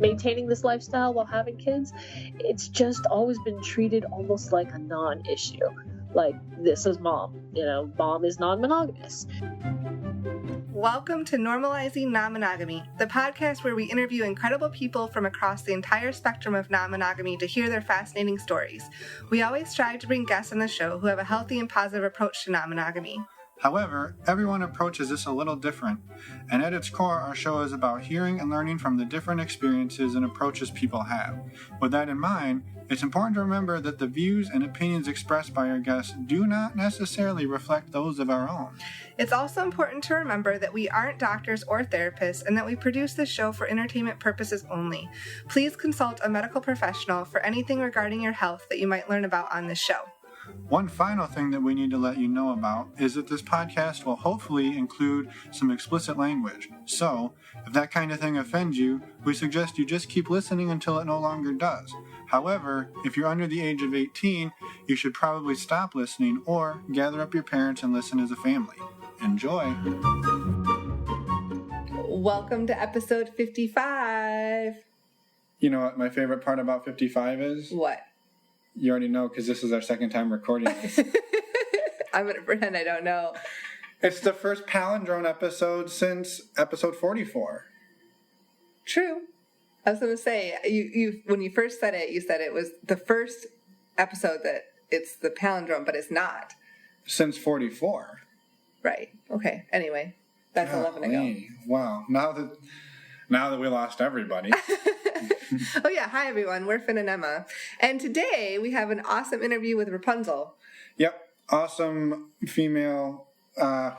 maintaining this lifestyle while having kids, it's just always been treated almost like a non-issue. Like, this is mom, mom is non-monogamous. Welcome to Normalizing Non-Monogamy, the podcast where we interview incredible people from across the entire spectrum of non-monogamy to hear their fascinating stories. We always strive to bring guests on the show who have a healthy and positive approach to non-monogamy. However, everyone approaches this a little different, and at its core, our show is about hearing and learning from the different experiences and approaches people have. With that in mind, it's important to remember that the views and opinions expressed by our guests do not necessarily reflect those of our own. It's also important to remember that we aren't doctors or therapists and that we produce this show for entertainment purposes only. Please consult a medical professional for anything regarding your health that you might learn about on this show. One final thing that we need to let you know about is that this podcast will hopefully include some explicit language. So, if that kind of thing offends you, we suggest you just keep listening until it no longer does. However, if you're under the age of 18, you should probably stop listening or gather up your parents and listen as a family. Enjoy! Welcome to episode 55. You know what my favorite part about 55 is? What? You already know because this is our second time recording this. I'm going to pretend I don't know. It's the first palindrome episode since episode 44. True. I was going to say, you when you first said it, you said it was the first episode that it's the palindrome, but it's not. Since 44. Right. Okay. Anyway, that's 11 ago. Wow. Now that we lost everybody. Oh yeah, hi everyone, we're Finn and Emma. And today we have an awesome interview with Rapunzel. Yep, awesome female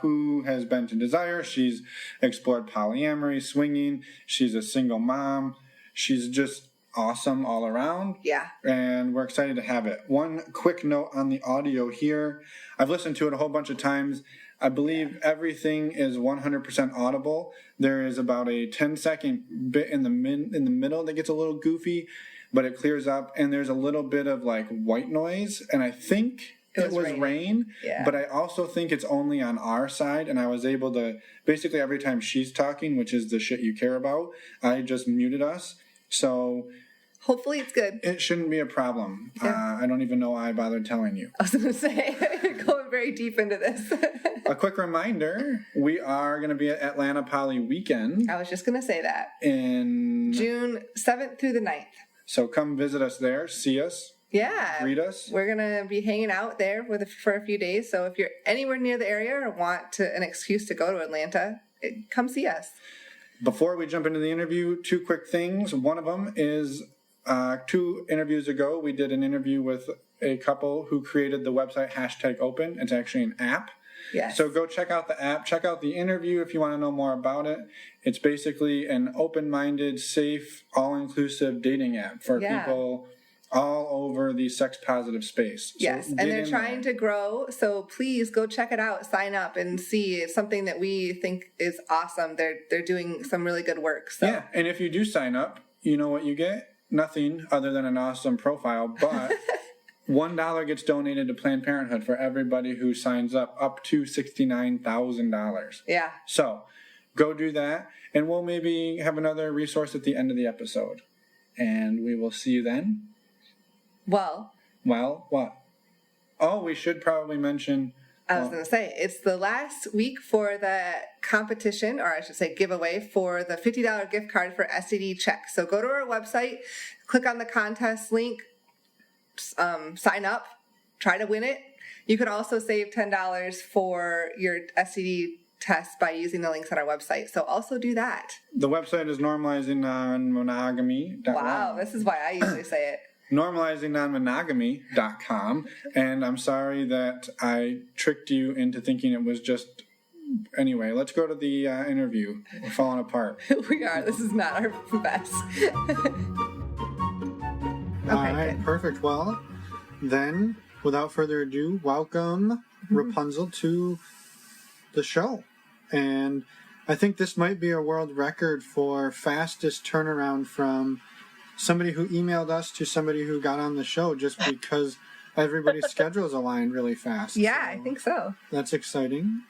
who has been to Desire. She's explored polyamory, swinging. She's a single mom. She's just awesome all around. Yeah. And we're excited to have it. One quick note on the audio here. I've listened to it a whole bunch of times. I believe everything is 100% audible. There is about a 10-second bit in the middle that gets a little goofy, but it clears up, and there's a little bit of like white noise, and I think it was rain. Yeah. But I also think it's only on our side, and I was able to, basically every time she's talking, which is the shit you care about, I just muted us. So hopefully it's good. It shouldn't be a problem. Yeah. I don't even know why I bothered telling you. I was going to say, you're going very deep into this. A quick reminder, we are going to be at Atlanta Poly Weekend. I was just going to say that. In June 7th through the 9th. So come visit us there, see us. Yeah. Greet us. We're going to be hanging out there for a few days. So if you're anywhere near the area or want an excuse to go to Atlanta, come see us. Before we jump into the interview, two quick things. One of them is 2 interviews ago, we did an interview with a couple who created the website #Open. It's actually an app. Yes. So go check out the app. Check out the interview if you want to know more about it. It's basically an open-minded, safe, all-inclusive dating app for people all over the sex-positive space. Yes, and they're trying to grow, so please go check it out, sign up, and see. It's something that we think is awesome. They're doing some really good work. So. Yeah, and if you do sign up, you know what you get? Nothing other than an awesome profile, but $1 gets donated to Planned Parenthood for everybody who signs up to $69,000. Yeah. So go do that, and we'll maybe have another resource at the end of the episode. And we will see you then. Well, what? Oh, we should probably mention... I was going to say, it's the last week for the competition, or I should say giveaway, for the $50 gift card for STD Check. So go to our website, click on the contest link, sign up, try to win it. You can also save $10 for your STD test by using the links on our website. So also do that. The website is normalizing non-monogamy. Wow, this is why I usually say it. normalizingnonmonogamy.com, and I'm sorry that I tricked you into thinking it was just... Anyway, let's go to the interview. We're falling apart. We are. This is not our best. All right, perfect. Well, then, without further ado, welcome Rapunzel to the show. And I think this might be a world record for fastest turnaround from somebody who emailed us to somebody who got on the show, just because everybody's schedules aligned really fast. Yeah, so I think so. That's exciting.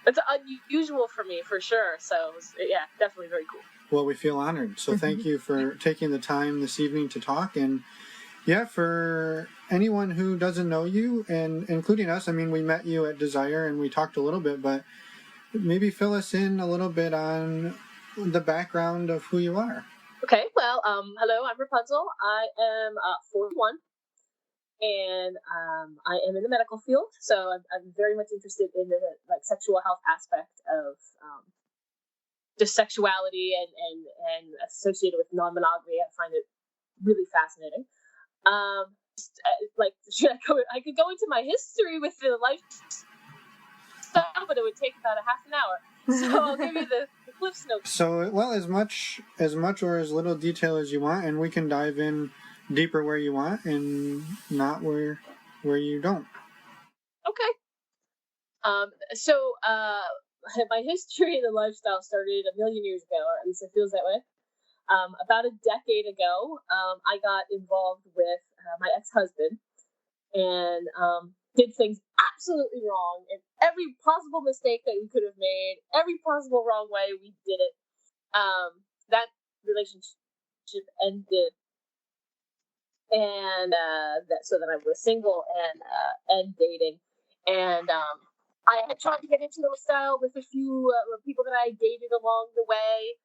It's unusual for me, for sure. So, yeah, definitely very cool. well, we feel honored. So thank you for taking the time this evening to talk. And yeah, for anyone who doesn't know you, and including us, I mean, we met you at Desire and we talked a little bit, but maybe fill us in a little bit on the background of who you are. Okay, well, hello, I'm Rapunzel. I am 41, and I am in the medical field, so I'm very much interested in the sexual health aspect of just sexuality and associated with non-monogamy. I find it really fascinating. Should I go? I could go into my history with the lifestyle, but it would take about a half an hour. So I'll give you the Cliff's Notes. So, well, as much or as little detail as you want, and we can dive in deeper where you want and not where you don't. Okay. My history in the lifestyle started a million years ago, or at least it feels that way. About a decade ago, I got involved with my ex-husband and did things absolutely wrong, and every possible mistake that we could have made, every possible wrong way, we did it. That relationship ended, and so then I was single and dating, and I had tried to get into the style with a few people that I dated along the way.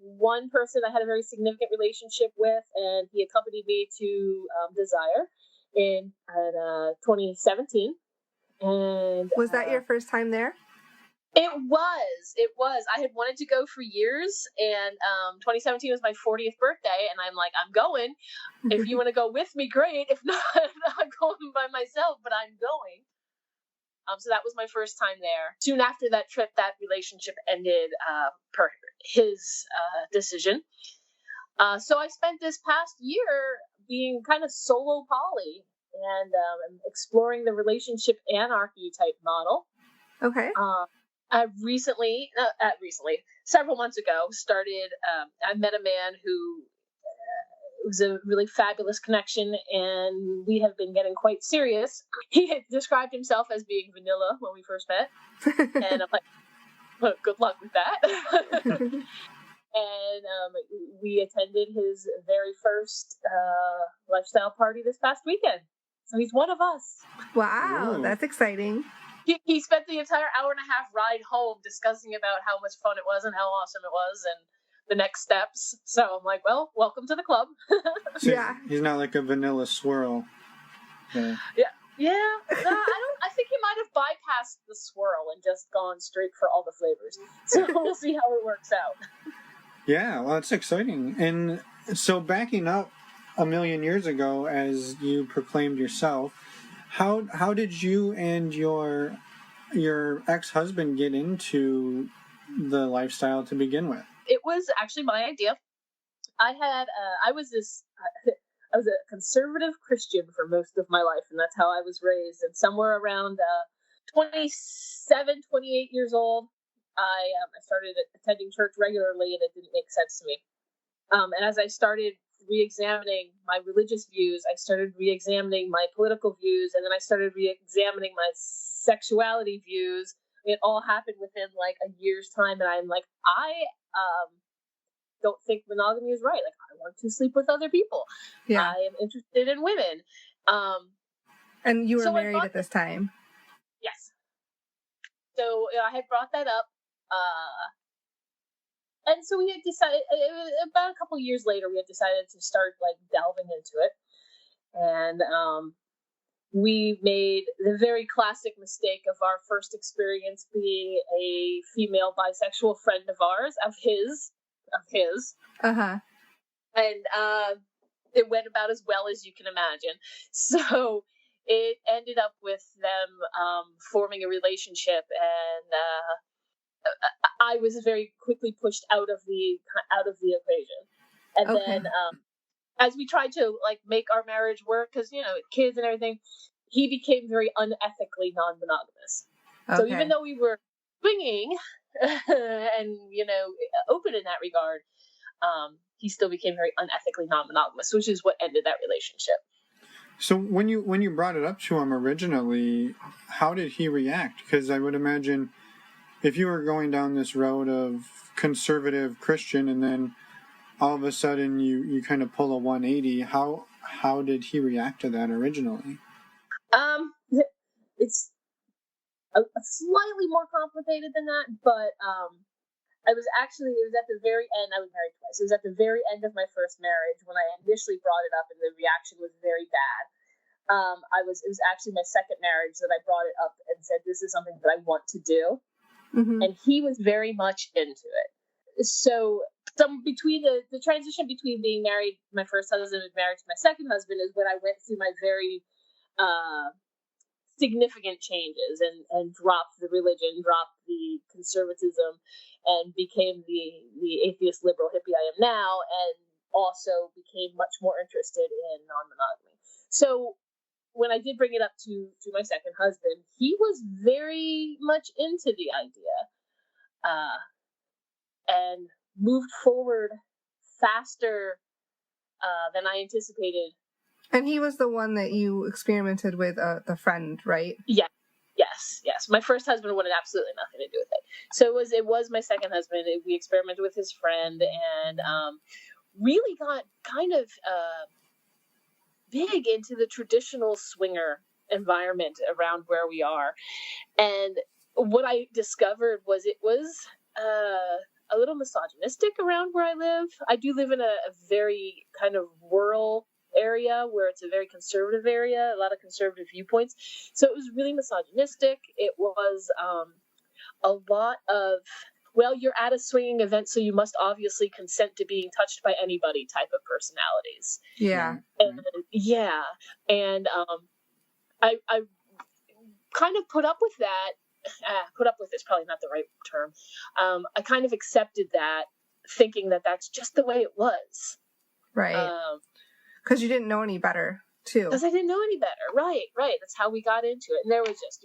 One person I had a very significant relationship with, and he accompanied me to Desire in 2017. And was that your first time there? It was. I had wanted to go for years, and 2017 was my 40th birthday, and I'm like, I'm going. If you want to go with me, great. If not, I'm going by myself, but I'm going. So that was my first time there. Soon after that trip, that relationship ended per his decision. So I spent this past year being kind of solo poly and exploring the relationship anarchy type model. Okay. I recently, several months ago, I met a man who it was a really fabulous connection, and we have been getting quite serious. He had described himself as being vanilla when we first met, and I'm like, well, good luck with that. And we attended his very first lifestyle party this past weekend. So he's one of us. Wow, Ooh. That's exciting. He spent the entire hour and a half ride home discussing about how much fun it was and how awesome it was and the next steps. So I'm like, well, welcome to the club. So yeah. He's not like a vanilla swirl. Yeah. I think he might have bypassed the swirl and just gone straight for all the flavors. So we'll see how it works out. Yeah, well, it's exciting. And so backing up a million years ago, as you proclaimed yourself, how did you and your ex-husband get into the lifestyle to begin with? It was actually my idea. I was a conservative Christian for most of my life, and that's how I was raised. And somewhere around 27, 28 years old, I started attending church regularly, and it didn't make sense to me. And as I started re-examining my religious views, I started re-examining my political views, and then I started re-examining my sexuality views. It all happened within like a year's time, and I'm like, I don't think monogamy is right. Like, I want to sleep with other people. Yeah. I am interested in women. And you were married at this time? Yes. So I had brought that up. And so we had decided, about a couple years later, we had decided to start like delving into it. And we made the very classic mistake of our first experience being a female bisexual friend of ours, of his. Uh-huh. And it went about as well as you can imagine. So it ended up with them forming a relationship, and I was very quickly pushed out of the equation. And then as we tried to like make our marriage work, because kids and everything, he became very unethically non-monogamous. So even though we were swinging and open in that regard, he still became very unethically non-monogamous, which is what ended that relationship. So when you brought it up to him originally, how did he react? Because I would imagine if you were going down this road of conservative Christian and then all of a sudden you kind of pull a 180, how did he react to that originally? It's a slightly more complicated than that, but it was at the very end. I was married twice. It was at the very end of my first marriage when I initially brought it up, and the reaction was very bad. It was actually my second marriage that I brought it up and said, this is something that I want to do. Mm-hmm. And he was very much into it. So between the transition between being married, my first husband, and married to my second husband is when I went through my very significant changes and dropped the religion, dropped the conservatism, and became the atheist liberal hippie I am now, and also became much more interested in non-monogamy. So when I did bring it up to my second husband, he was very much into the idea, and moved forward faster than I anticipated. And he was the one that you experimented with, the friend, right? Yeah. Yes. My first husband wanted absolutely nothing to do with it. So it was my second husband. We experimented with his friend and really got kind of big into the traditional swinger environment around where we are. And what I discovered was it was a little misogynistic around where I live. I do live in a very kind of rural area where it's a very conservative area, a lot of conservative viewpoints. So it was really misogynistic. It was a lot of, well, you're at a swinging event, so you must obviously consent to being touched by anybody type of personalities. Yeah. And I kind of put up with that. Put up with is probably not the right term. I kind of accepted that, thinking that that's just the way it was. Right. Because you didn't know any better, too. Because I didn't know any better. Right. That's how we got into it. And there was just,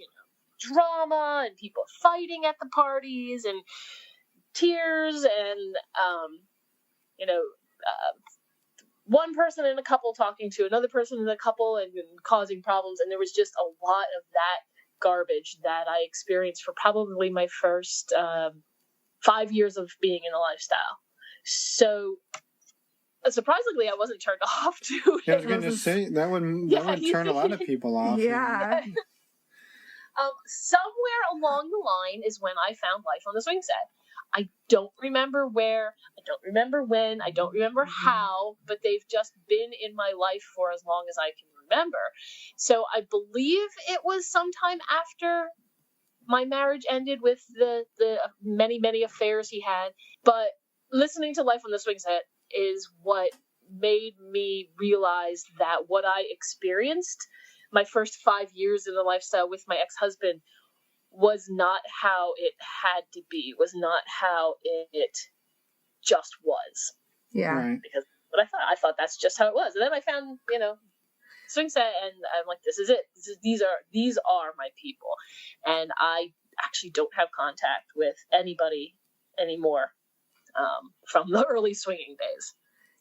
drama and people fighting at the parties and tears and, one person in a couple talking to another person in a couple and causing problems. And there was just a lot of that garbage that I experienced for probably my first 5 years of being in a lifestyle. So surprisingly, I wasn't turned off to it. Yeah, I was going to say that would turn a lot of people off. Yeah. Somewhere along the line is when I found life on the swing set. I don't remember where, I don't remember when, I don't remember how, but they've just been in my life for as long as I can remember. So I believe it was sometime after my marriage ended with the many, many affairs he had. But listening to Life on the Swing Set is what made me realize that what I experienced my first 5 years in the lifestyle with my ex-husband was not how it had to be, was not how it just was. Yeah. Right. Because what I thought that's just how it was. And then I found, swing set, and I'm like, this is it. These are my people. And I actually don't have contact with anybody anymore from the early swinging days.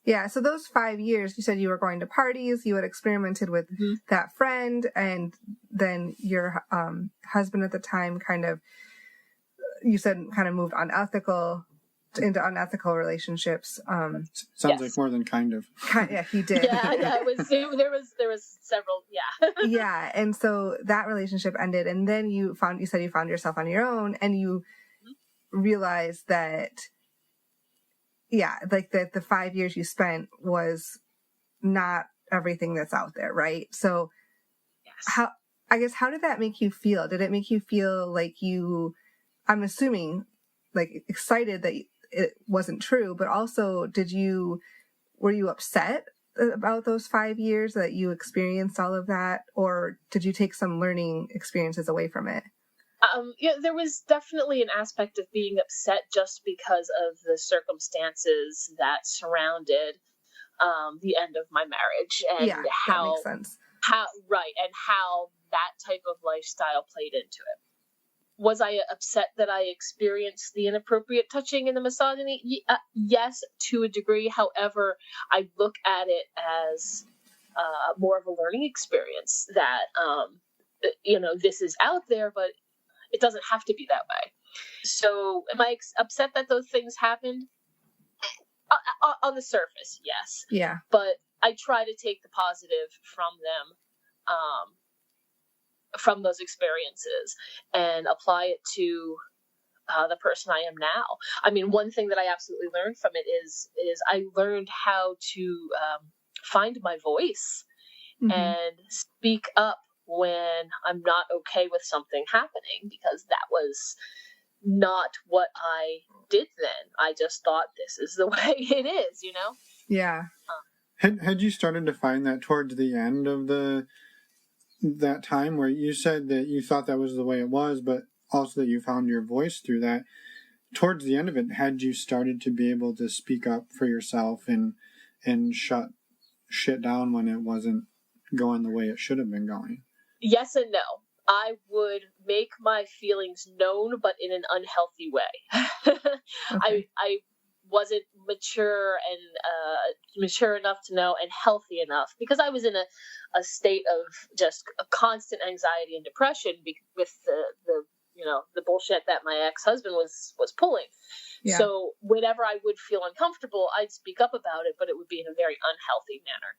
Yeah, so those 5 years, you said you were going to parties, you had experimented with that friend, and then your husband at the time you said moved into unethical relationships. Sounds like more than kind of. Yeah, he did. Yeah, there was several, yeah. Yeah, and so that relationship ended, and then you said you found yourself on your own, and you realized that, like that the 5 years you spent was not everything that's out there, right? So yes. How did that make you feel? Did it make you feel like I'm assuming, like, excited that it wasn't true, but also were you upset about those 5 years that you experienced all of that, or did you take some learning experiences away from it? There was definitely an aspect of being upset just because of the circumstances that surrounded the end of my marriage, and that makes sense. How that type of lifestyle played into it. Was I upset that I experienced the inappropriate touching and the misogyny? Yes, to a degree. However, I look at it as more of a learning experience that, this is out there, but it doesn't have to be that way. So am I upset that those things happened? On the surface, yes. Yeah. But I try to take the positive from them, from those experiences, and apply it to the person I am now. I mean, one thing that I absolutely learned from it is I learned how to find my voice and speak up when I'm not okay with something happening, because that was not what I did then. I just thought this is the way it is, you know? Yeah. Had you started to find that towards the end of that time, where you said that you thought that was the way it was, but also that you found your voice through that? Towards the end of it, had you started to be able to speak up for yourself and shut shit down when it wasn't going the way it should have been going? Yes and no. I would make my feelings known, but in an unhealthy way. Okay. I wasn't mature enough to know, and healthy enough, because I was in a state of just a constant anxiety and depression with the bullshit that my ex-husband was pulling. Yeah. So whenever I would feel uncomfortable, I'd speak up about it, but it would be in a very unhealthy manner.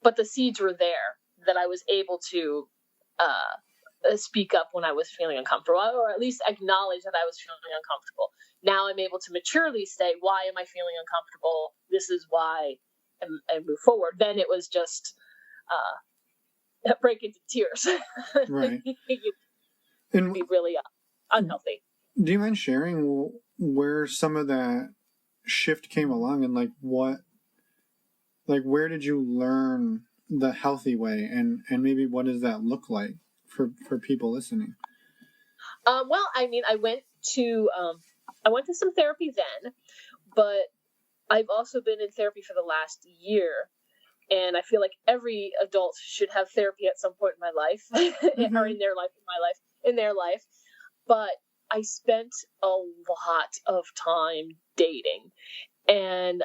But the seeds were there that I was able to speak up when I was feeling uncomfortable, or at least acknowledge that I was feeling uncomfortable. Now I'm able to maturely say, why am I feeling uncomfortable? This is why, and move forward. Then it was just break into tears. Right. It'd be really unhealthy. Do you mind sharing where some of that shift came along, and where did you learn the healthy way, and maybe what does that look like for people listening? Well, I mean, I went to some therapy then, but I've also been in therapy for the last year, and I feel like every adult should have therapy at some point in my life, or in their life. But I spent a lot of time dating, and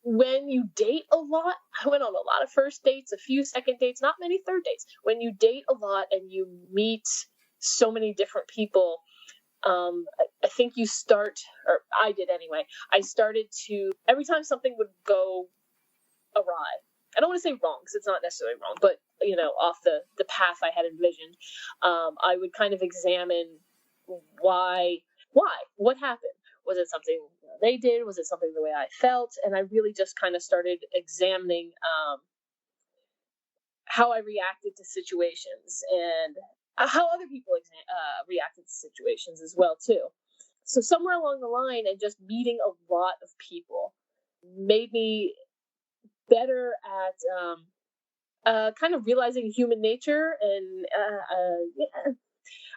when you date a lot, I went on a lot of first dates, a few second dates, not many third dates. When you date a lot and you meet so many different people, I think you start, or I did anyway, I started to, every time something would go awry, I don't want to say wrong, because it's not necessarily wrong, but, off the path I had envisioned, I would kind of examine why, what happened? Was it something they did? Was it something the way I felt? And I really just kind of started examining how I reacted to situations, and how other people reacted to situations as well, too. So somewhere along the line, and just meeting a lot of people made me better at kind of realizing human nature, and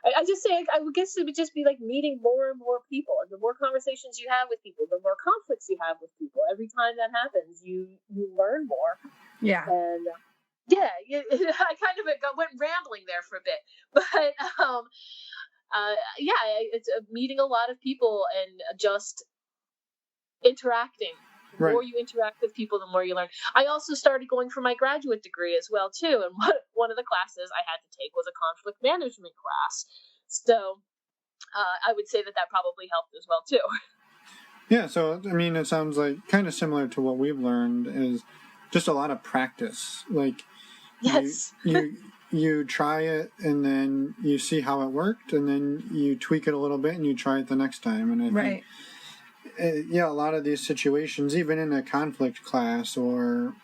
I just say, I would guess it would just be like meeting more and more people, and the more conversations you have with people, the more conflicts you have with people. Every time that happens, you learn more. Yeah. And I kind of went rambling there for a bit, but it's meeting a lot of people and just interacting. The Right. more you interact with people, the more you learn. I also started going for my graduate degree as well, too. And one of the classes I had to take was a conflict management class. So I would say that probably helped as well, too. Yeah, so, I mean, it sounds like kind of similar to what we've learned is just a lot of practice. Like, Yes. you try it, and then you see how it worked, and then you tweak it a little bit, and you try it the next time. And I think, a lot of these situations, even in a conflict class, or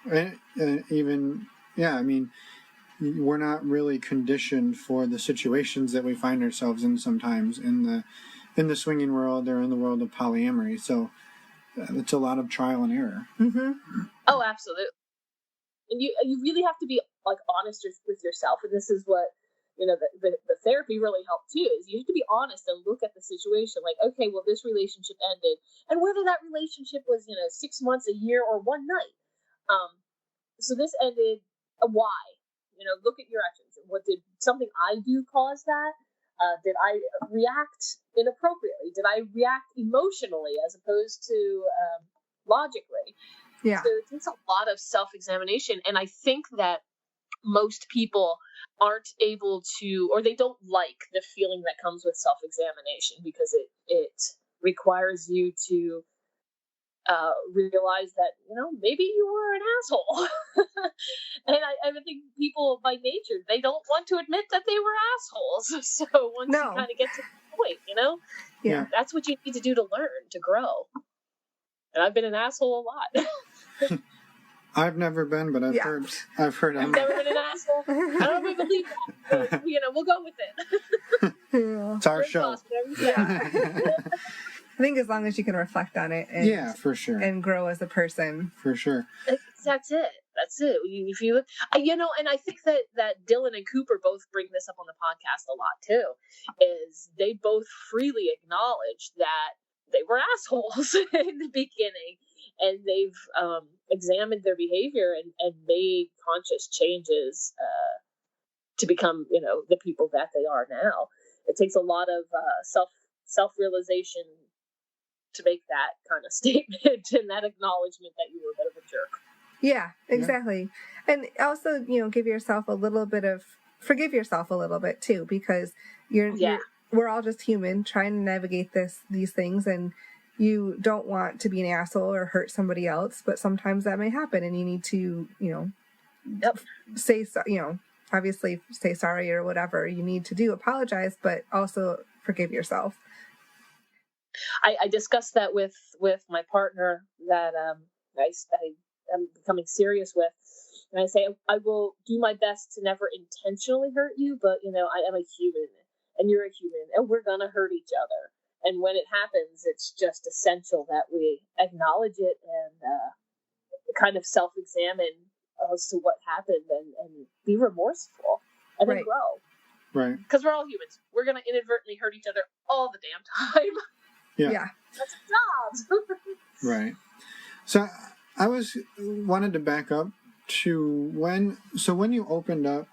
even, I mean, we're not really conditioned for the situations that we find ourselves in sometimes in the swinging world, or in the world of polyamory. So it's a lot of trial and error. Mm-hmm. Oh, absolutely. And you really have to be like honest with yourself, and this is what the therapy really helped too. Is you have to be honest and look at the situation. Like, okay, well, this relationship ended, and whether that relationship was 6 months, a year, or one night. So this ended. Why? Look at your actions. What did something I do cause that? Did I react inappropriately? Did I react emotionally as opposed to logically? Yeah. So it takes a lot of self-examination, and I think that most people aren't able to, or they don't like the feeling that comes with self-examination, because it requires you to realize that, maybe you were an asshole. And I think people by nature, they don't want to admit that they were assholes. So once you kind of get to the point, Yeah. that's what you need to do to learn, to grow. And I've been an asshole a lot. I've never been, but I've heard. I've never been an asshole. I don't even believe that. But, we'll go with it. It's our show. I think as long as you can reflect on it, and, for sure, and grow as a person, for sure. That's it. If you look, and I think that Dylan and Cooper both bring this up on the podcast a lot too. Is they both freely acknowledge that they were assholes in the beginning, and they've examined their behavior and made conscious changes to become, the people that they are now. It takes a lot of self-realization to make that kind of statement and that acknowledgement that you were a bit of a jerk. Yeah, exactly. Yeah. And also, forgive yourself a little bit too, because we're all just human trying to navigate these things, and you don't want to be an asshole or hurt somebody else, but sometimes that may happen, and you need to, say, obviously say sorry or whatever you need to do, apologize, but also forgive yourself. I discussed that with my partner that I'm becoming serious with, and I say I will do my best to never intentionally hurt you, but I am a human and you're a human, and we're gonna hurt each other. And when it happens, it's just essential that we acknowledge it and kind of self-examine as to what happened and be remorseful and then grow. Right. Because we're all humans. We're gonna inadvertently hurt each other all the damn time. Yeah. That's our jobs. Right. So I wanted to back up to when you opened up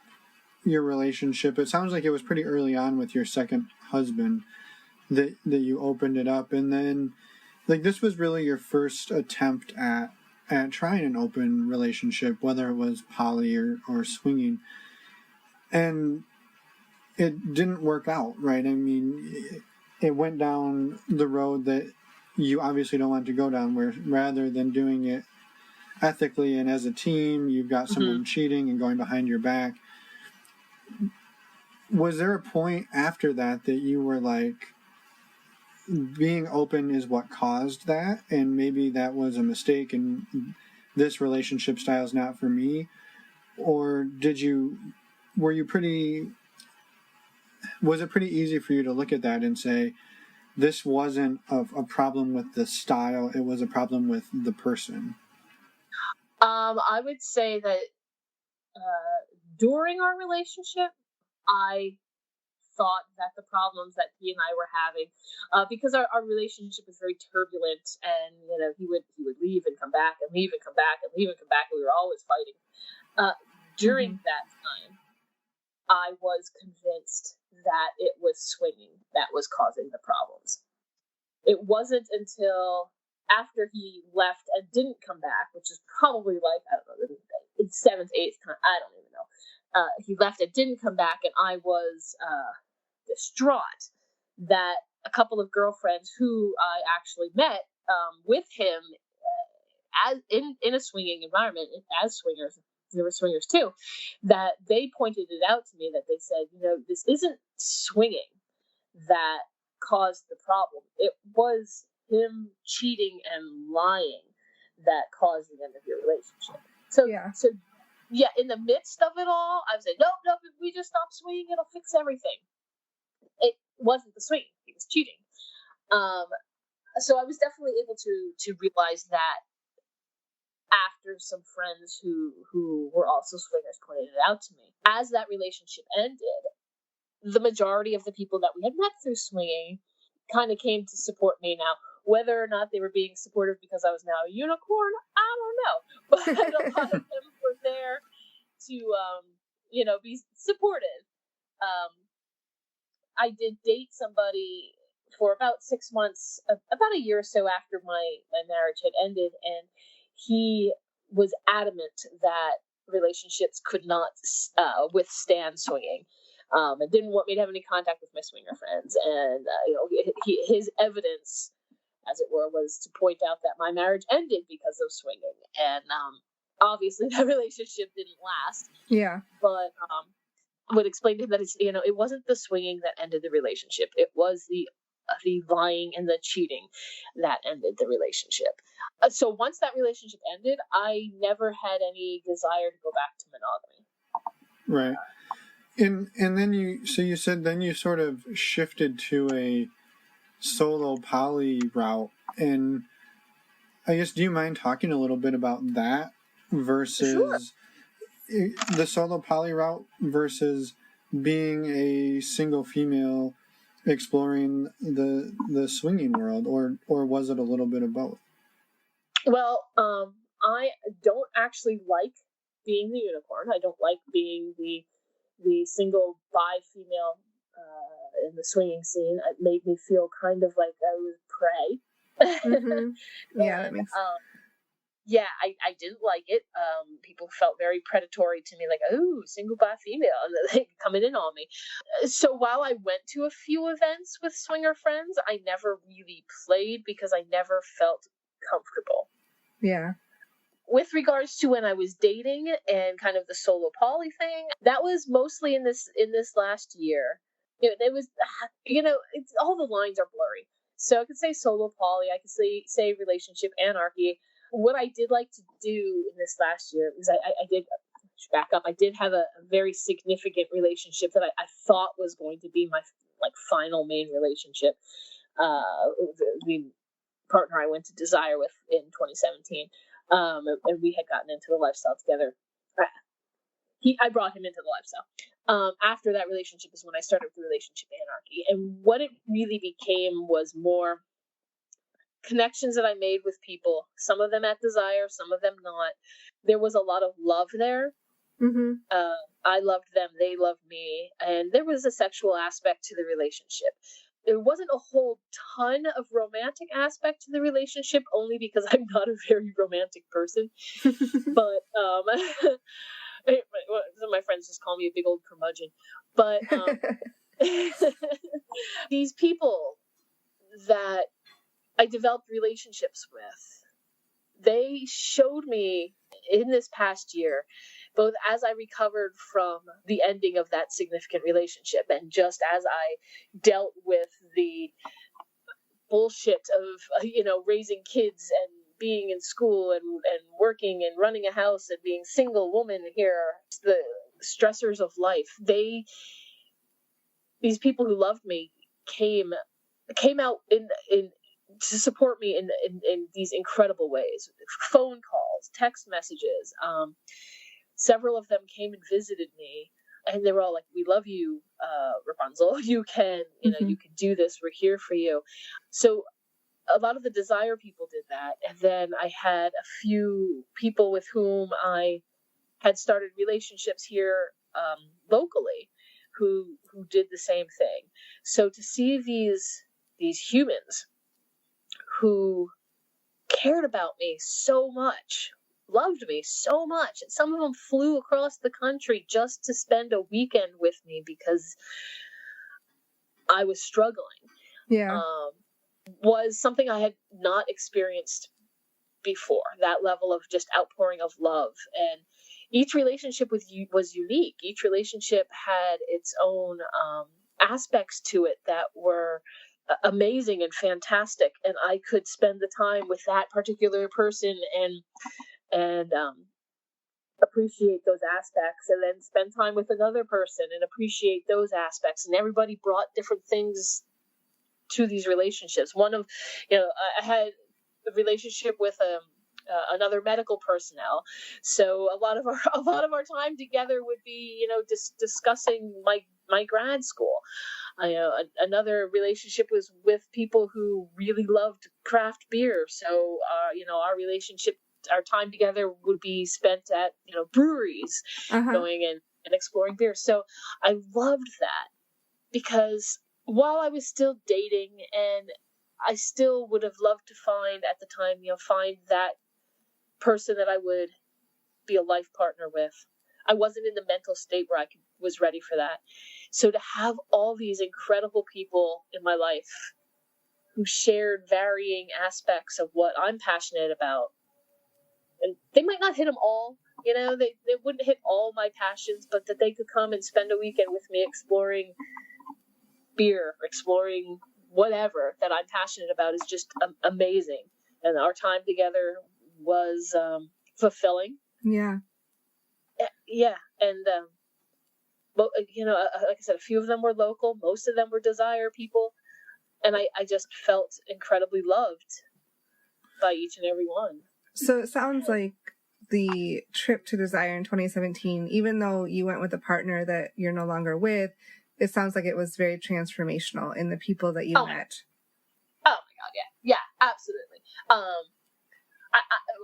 your relationship, it sounds like it was pretty early on with your second husband that you opened it up, and then this was really your first attempt at trying an open relationship, whether it was poly or swinging, and it didn't work out, right? I mean, it went down the road that you obviously don't want to go down, where rather than doing it ethically and as a team, you've got someone cheating and going behind your back. Was there a point after that you were like, being open is what caused that, and maybe that was a mistake and this relationship style is not for me? Or was it pretty easy for you to look at that and say, this wasn't a problem with the style, it was a problem with the person? I would say that during our relationship, I thought that the problems that he and I were having, because our relationship was very turbulent, and he would leave and come back and leave and come back and leave and come back, and we were always fighting. During that time, I was convinced that it was swinging that was causing the problems. It wasn't until after he left and didn't come back, which is probably like, I don't know, in 7th, 8th time, I don't even know. He left and didn't come back, and I was distraught that a couple of girlfriends who I actually met with him as in a swinging environment, as swingers, they were swingers too, that they pointed it out to me, that they said, this isn't swinging that caused the problem. It was him cheating and lying that caused the end of your relationship. So in the midst of it all, I was like, nope, if we just stop swinging, it'll fix everything. It wasn't the swinging, he was cheating. So I was definitely able to realize that after some friends who were also swingers pointed it out to me. As that relationship ended, the majority of the people that we had met through swinging kind of came to support me. Now, whether or not they were being supportive because I was now a unicorn, I don't know. But a lot of them were there to, be supportive. I did date somebody for about 6 months, about a year or so after my marriage had ended, and he was adamant that relationships could not withstand swinging, and didn't want me to have any contact with my swinger friends. And his evidence, as it were, was to point out that my marriage ended because of swinging. And obviously that relationship didn't last. Yeah. But would explain to him that it wasn't the swinging that ended the relationship. It was the lying and the cheating that ended the relationship. So once that relationship ended, I never had any desire to go back to monogamy. Right. And then you said then you sort of shifted to a solo poly route, and I guess, do you mind talking a little bit about that versus the solo poly route versus being a single female exploring the swinging world, or was it a little bit of both? Well, I don't actually like being the unicorn. I don't like being the single bi female in the swinging scene. It made me feel kind of like I was prey. Mm-hmm. Yeah, that makes sense. Yeah, I didn't like it. People felt very predatory to me, like, oh, single bi female, and they coming in on me. So while I went to a few events with swinger friends, I never really played because I never felt comfortable. Yeah. With regards to when I was dating and kind of the solo poly thing, that was mostly in this last year. It was, it's all the lines are blurry. So I could say solo poly, I could say relationship anarchy. What I did like to do in this last year was I did back up. I did have a very significant relationship that I thought was going to be my final main relationship. The partner I went to Desire with in 2017, and we had gotten into the lifestyle together. I brought him into the lifestyle. After that relationship is when I started with the relationship anarchy, and what it really became was more connections that I made with people, some of them at Desire, some of them not. There was a lot of love there. Mm-hmm. I loved them, they loved me, and there was a sexual aspect to the relationship. There wasn't a whole ton of romantic aspect to the relationship, only because I'm not a very romantic person. But some of my friends just call me a big old curmudgeon. But these people that I developed relationships with, they showed me in this past year, both as I recovered from the ending of that significant relationship and just as I dealt with the bullshit of raising kids and being in school and working and running a house and being single woman here, the stressors of life, these people who loved me came out in to support me in these incredible ways. Phone calls, text messages. Several of them came and visited me, and they were all like, "We love you, Rapunzel. You can, you can do this. We're here for you." So a lot of the Desire people did that, and then I had a few people with whom I had started relationships here locally who did the same thing. So to see these humans who cared about me so much, loved me so much, and some of them flew across the country just to spend a weekend with me because I was struggling. Yeah. Was something I had not experienced before. That level of just outpouring of love. And each relationship with you was unique. Each relationship had its own aspects to it that were amazing and fantastic, and I could spend the time with that particular person and appreciate those aspects, and then spend time with another person and appreciate those aspects. And everybody brought different things to these relationships. One of, I had a relationship with another medical personnel, so a lot of our time together would be, discussing my grad school. Another relationship was with people who really loved craft beer, so our relationship, our time together would be spent at breweries, going and exploring beer. So I loved that, because while I was still dating, and I still would have loved to find at the time, find that person that I would be a life partner with. I wasn't in the mental state where I was ready for that. So to have all these incredible people in my life who shared varying aspects of what I'm passionate about, and they might not hit them all, they wouldn't hit all my passions, but that they could come and spend a weekend with me exploring beer, exploring whatever that I'm passionate about is just amazing. And our time together was fulfilling. Yeah. Yeah. And, like I said, a few of them were local. Most of them were Desire people. And I just felt incredibly loved by each and every one. So it sounds like the trip to Desire in 2017, even though you went with a partner that you're no longer with, it sounds like it was very transformational in the people that you met. Oh my God, yeah. Yeah, absolutely.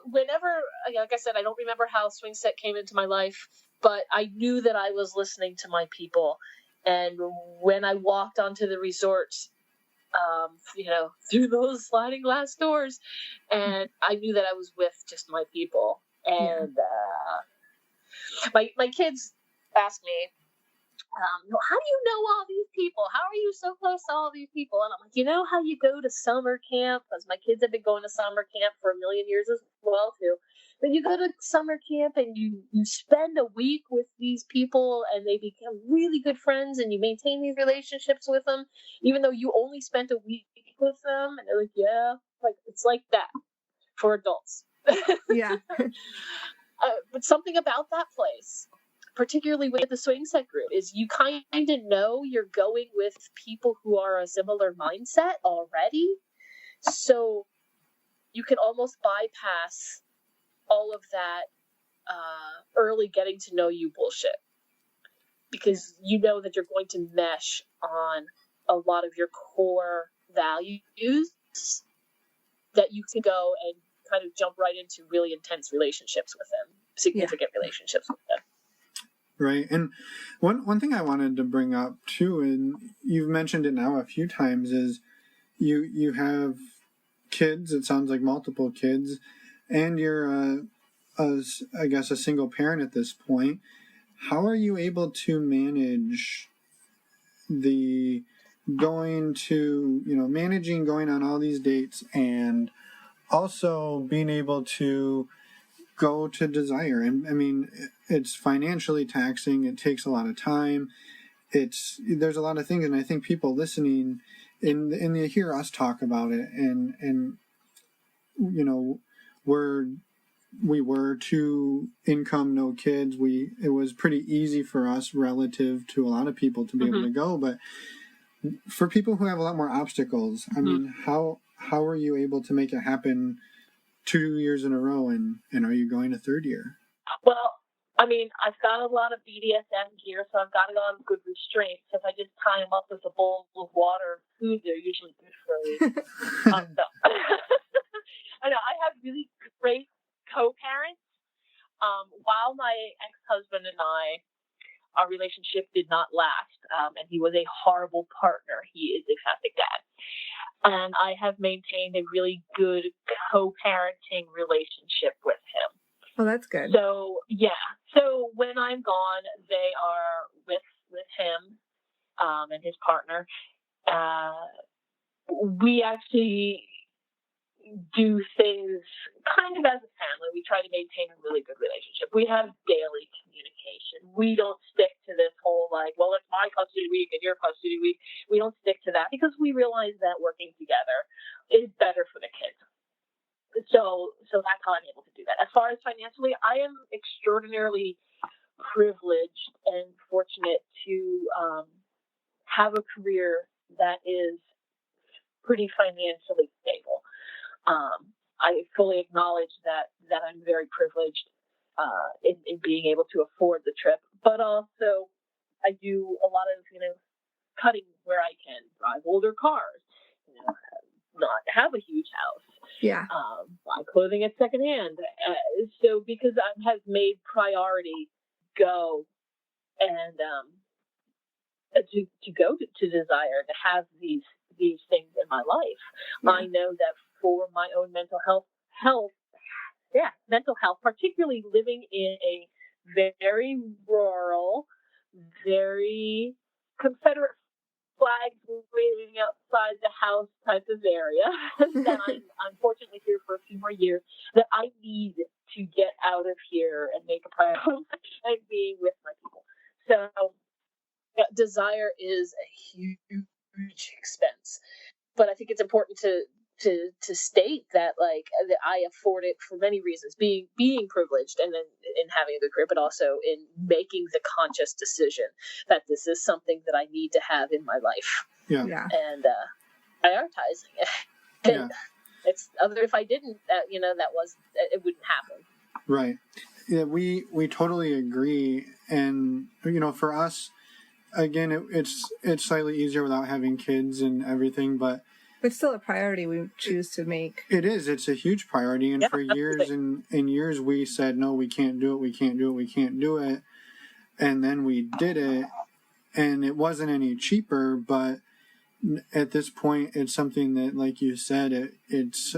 Whenever, like I said, I don't remember how Swing Set came into my life, but I knew that I was listening to my people. And when I walked onto the resorts, through those sliding glass doors, and I knew that I was with just my people. And my kids asked me, how do you know all these people? How are you so close to all these people? And I'm like, how you go to summer camp? Because my kids have been going to summer camp for a million years as well, too. But you go to summer camp and you spend a week with these people and they become really good friends and you maintain these relationships with them, even though you only spent a week with them. And they're like, yeah, it's like that for adults. Yeah. But something about that place, particularly with the Swing Set group, is you kind of know you're going with people who are a similar mindset already. So you can almost bypass all of that early getting to know you bullshit, because you know that you're going to mesh on a lot of your core values that you can go and kind of jump right into really intense relationships with them, significant relationships with them. Right. And one thing I wanted to bring up too, and you've mentioned it now a few times, is you have kids. It sounds like multiple kids, and you're I guess a single parent at this point. How are you able to manage the managing going on all these dates and also being able to go to Desire? And I mean, it's financially taxing. It takes a lot of time. There's a lot of things, and I think people listening and they hear us talk about it, and we were two income, no kids. It was pretty easy for us relative to a lot of people to be able to go, but for people who have a lot more obstacles, I mean, how are you able to make it happen 2 years in a row, and are you going a third year? Well, I mean, I've got a lot of BDSM gear, so I've got it on good restraints. If I just tie them up with a bowl of water and food, they're usually good for a week. I know, I have really great co-parents. While my ex-husband and our relationship did not last, and he was a horrible partner, he is a fantastic dad. And I have maintained a really good co-parenting relationship with him. Well, that's good. So, yeah. So when I'm gone, they are with him and his partner. We actually do things kind of as a family. We try to maintain a really good relationship. We have daily communication. We don't stick to this whole well, it's my custody week and your custody week. We don't stick to that because we realize that working together is better for the kids. So that's how I'm able to do that. As far as financially, I am extraordinarily privileged and fortunate to have a career that is pretty financially stable. I fully acknowledge that I'm very privileged in being able to afford the trip, but also I do a lot of cutting where I can, drive older cars, not have a huge house, buy clothing at secondhand. So because I have made priority go and to go to Desire, to have these things in my life, I know that for my own mental health, mental health, particularly living in a very rural, very Confederate flags waving outside the house type of area that I'm unfortunately here for a few more years, that I need to get out of here and make a priority and being with my people. So desire is a huge expense, but I think it's important to state that that I afford it for many reasons, being privileged and then in having a good career, but also in making the conscious decision that this is something that I need to have in my life. Yeah. And prioritizing it. And it's if I didn't, it wouldn't happen. Right. Yeah, we totally agree. And for us, again, it's slightly easier without having kids and everything, but it's still a priority we choose to make. It is. It's a huge priority. And for years and years, we said, no, we can't do it. We can't do it. We can't do it. And then we did it, and it wasn't any cheaper. But at this point, it's something that, like you said, it's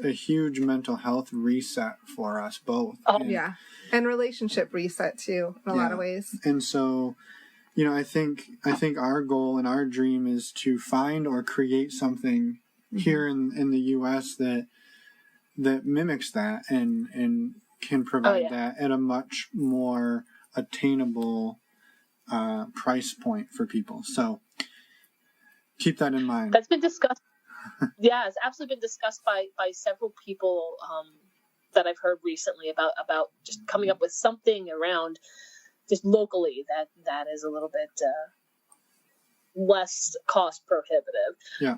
a huge mental health reset for us both. And relationship reset too, in a lot of ways. And so, I think our goal and our dream is to find or create something here in the U.S. that mimics that and can provide that at a much more attainable price point for people. So keep that in mind. That's been discussed. Yeah, it's absolutely been discussed by several people that I've heard recently about just coming up with something around just locally that is a little bit less cost prohibitive. Yeah.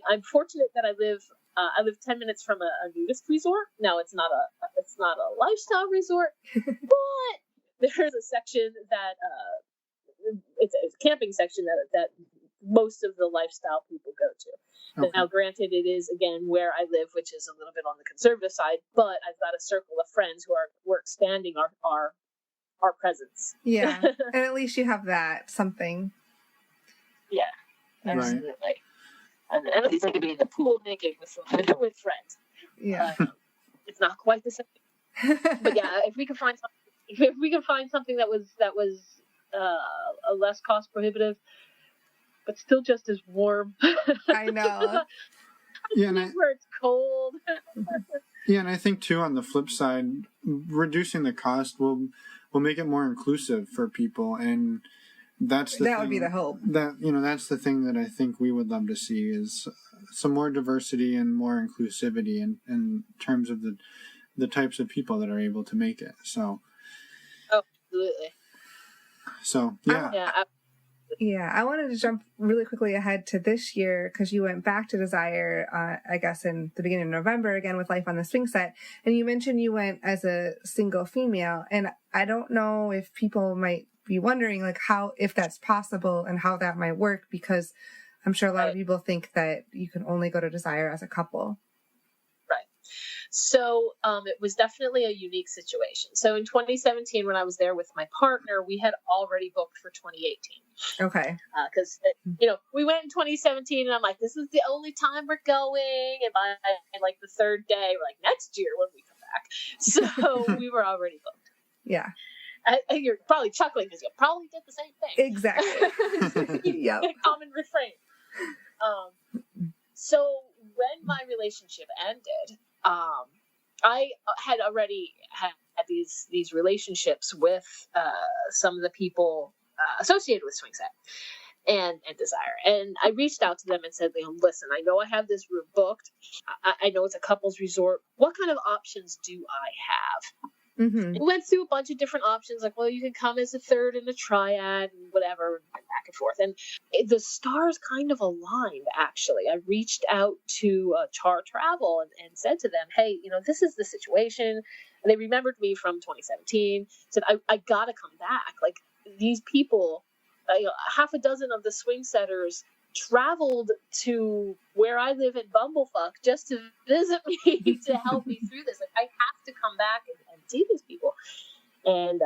I'm fortunate that I live 10 minutes from a nudist resort. Now it's not a lifestyle resort, but there's a section that it's a camping section that most of the lifestyle people go to. Okay. Now, granted, it is again where I live, which is a little bit on the conservative side, but I've got a circle of friends we're expanding our presence. Yeah. And at least you have that something. Yeah, absolutely. Right. And at least I could be in the pool naked with friends. Yeah. It's not quite the same. But yeah, if we could find something that was a less cost prohibitive, but still just as warm. I know. Yeah, where it's cold. Yeah, and I think too on the flip side, reducing the cost will make it more inclusive for people, and that would be the hope. That's the thing that I think we would love to see is some more diversity and more inclusivity in terms of the types of people that are able to make it. So. Oh, absolutely. So yeah. Yeah, I wanted to jump really quickly ahead to this year because you went back to Desire, I guess, in the beginning of November again with Life on the Swing Set. And you mentioned you went as a single female. And I don't know if people might be wondering if that's possible and how that might work, because I'm sure a lot of people think that you can only go to Desire as a couple. Right. So it was definitely a unique situation. So in 2017, when I was there with my partner, we had already booked for 2018. Okay. Because, we went in 2017 and I'm like, this is the only time we're going. And by the third day, we're like, next year when we come back. So we were already booked. Yeah. You're probably chuckling because you probably did the same thing. Exactly. Yep. Common refrain. So when my relationship ended, I had already had these relationships with some of the people associated with Swing Set and Desire. And I reached out to them and said, listen, I know I have this room booked. I know it's a couples resort. What kind of options do I have? Mm-hmm. We went through a bunch of different options, you can come as a third and a triad and whatever, and back and forth. And the stars kind of aligned, actually. I reached out to Char Travel and said to them, hey, this is the situation. And they remembered me from 2017, said, I got to come back. These people, half a dozen of the swing setters traveled to where I live in Bumblefuck just to visit me to help me through this. I have to come back and see these people. And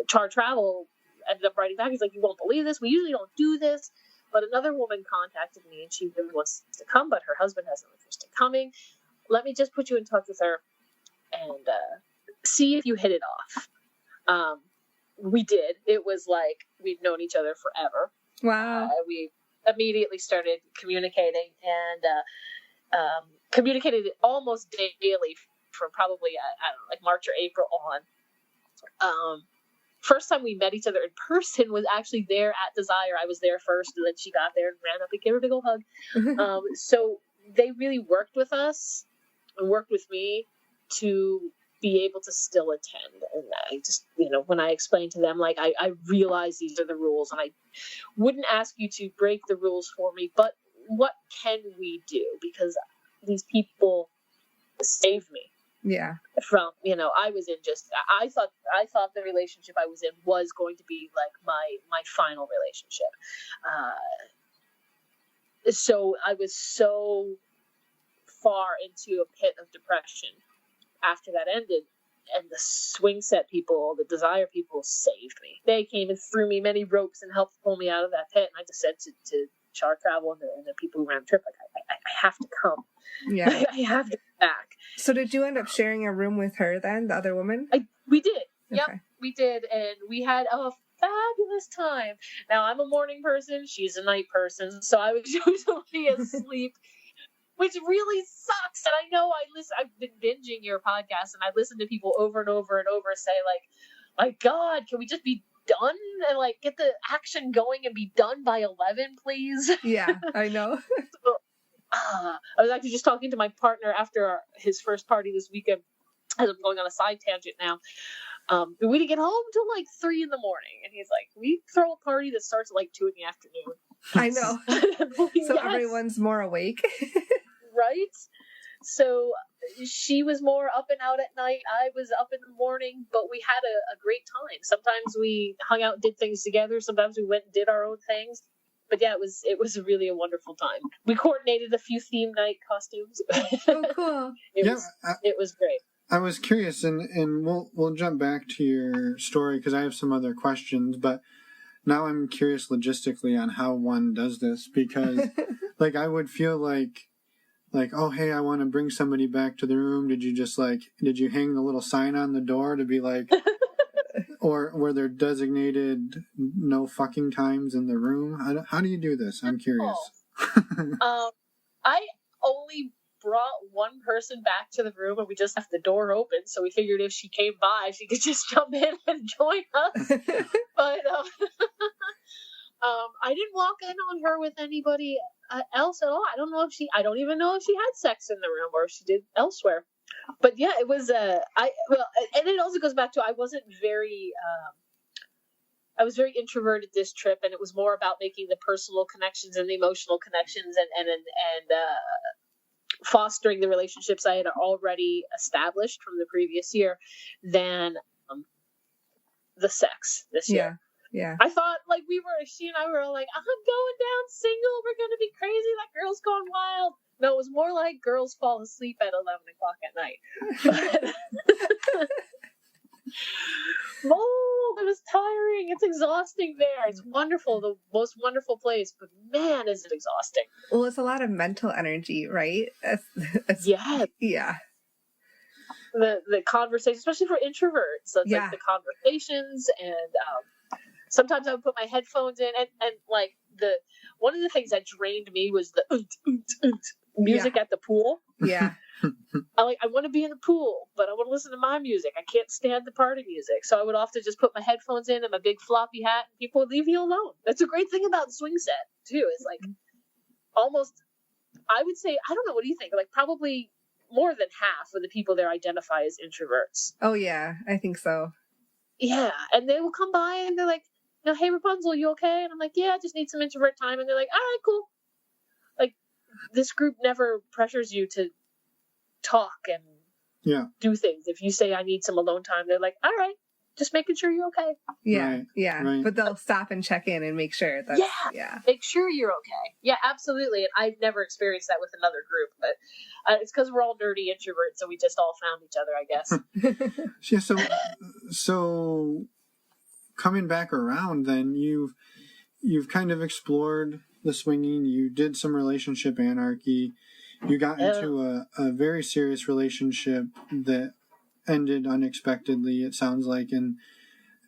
Char Travel ended up writing back. He's like, you won't believe this. We usually don't do this. But another woman contacted me and she really wants to come, but her husband has no interest in coming. Let me just put you in touch with her. and see if you hit it off. We did. It was like we'd known each other forever. Wow. We immediately started communicating and communicated almost daily from probably, I don't know, like March or April on. First time we met each other in person was actually there at Desire. I was there first, and then she got there and ran up and gave her a big old hug. So they really worked with us and worked with me to be able to still attend. And I just, when I explained to them, like, I realize these are the rules, and I wouldn't ask you to break the rules for me, but what can we do? Because these people saved me. Yeah. From, I was in I thought the relationship I was in was going to be like my final relationship. So I was so far into a pit of depression after that ended, and the swing set people, the Desire people, saved me. They came and threw me many ropes and helped pull me out of that pit. And I just said to Char Travel and the people who ran the trip, like, I have to come. Yeah. I have to come back. So did you end up sharing a room with her then, the other woman? We did. Okay. Yep, we did. And we had a fabulous time. Now, I'm a morning person. She's a night person. So I was usually asleep, which really sucks. And I know I've been binging your podcast, and I listen to people over and over and over say, like, my God, can we just be done and like get the action going and be done by 11, please? Yeah, I know. So, I was actually just talking to my partner after his first party this weekend, as I'm going on a side tangent now. We didn't get home till like 3 a.m, and he's like, we throw a party that starts at like 2 p.m. I know. So yes. Everyone's more awake. Right? So she was more up and out at night. I was up in the morning, but we had a great time. Sometimes we hung out and did things together. Sometimes we went and did our own things. But yeah, it was really a wonderful time. We coordinated a few theme night costumes. Oh, cool. It was great. I was curious, and we'll jump back to your story because I have some other questions, but now I'm curious logistically on how one does this, because like I would feel like, oh, hey, I want to bring somebody back to the room. Did you hang the little sign on the door to be like, or were there designated no fucking times in the room? How do you do this? I'm curious. I only brought one person back to the room, and we just left the door open. So we figured if she came by, she could just jump in and join us. But I didn't walk in on her with anybody else at all. I don't even know if she had sex in the room or if she did elsewhere. But yeah, it was and it also goes back to I was very introverted this trip, and it was more about making the personal connections and the emotional connections and fostering the relationships I had already established from the previous year than the sex this year. Yeah. I thought like she and I were like, I'm going down single. We're going to be crazy. That girl's gone wild. No, it was more like girls fall asleep at 11 o'clock at night. Oh, it was tiring. It's exhausting there. It's wonderful. The most wonderful place, but man, is it exhausting. Well, it's a lot of mental energy, right? Yeah. Yeah. The conversation, especially for introverts. So it's like the conversations, and sometimes I would put my headphones in, and like one of the things that drained me was the music at the pool. Yeah. I want to be in the pool, but I want to listen to my music. I can't stand the party music. So I would often just put my headphones in and my big floppy hat, and people would leave me alone. That's a great thing about swing set, too. It's like almost, I would say, I don't know, what do you think? Like probably more than half of the people there identify as introverts. Oh, yeah, I think so. Yeah, and they will come by and they're like, hey, Rapunzel, you okay? And I'm like, yeah, I just need some introvert time. And they're like, all right, cool. Like, this group never pressures you to talk and do things. If you say I need some alone time, they're like, all right, just making sure you're okay. Yeah, right. But they'll stop and check in and make sure that make sure you're okay. Yeah, absolutely. And I've never experienced that with another group, but it's because we're all nerdy introverts, so we just all found each other, I guess. Yeah. So coming back around, then you've kind of explored the swinging. You did some relationship anarchy. You got into a very serious relationship that ended unexpectedly, it sounds like, and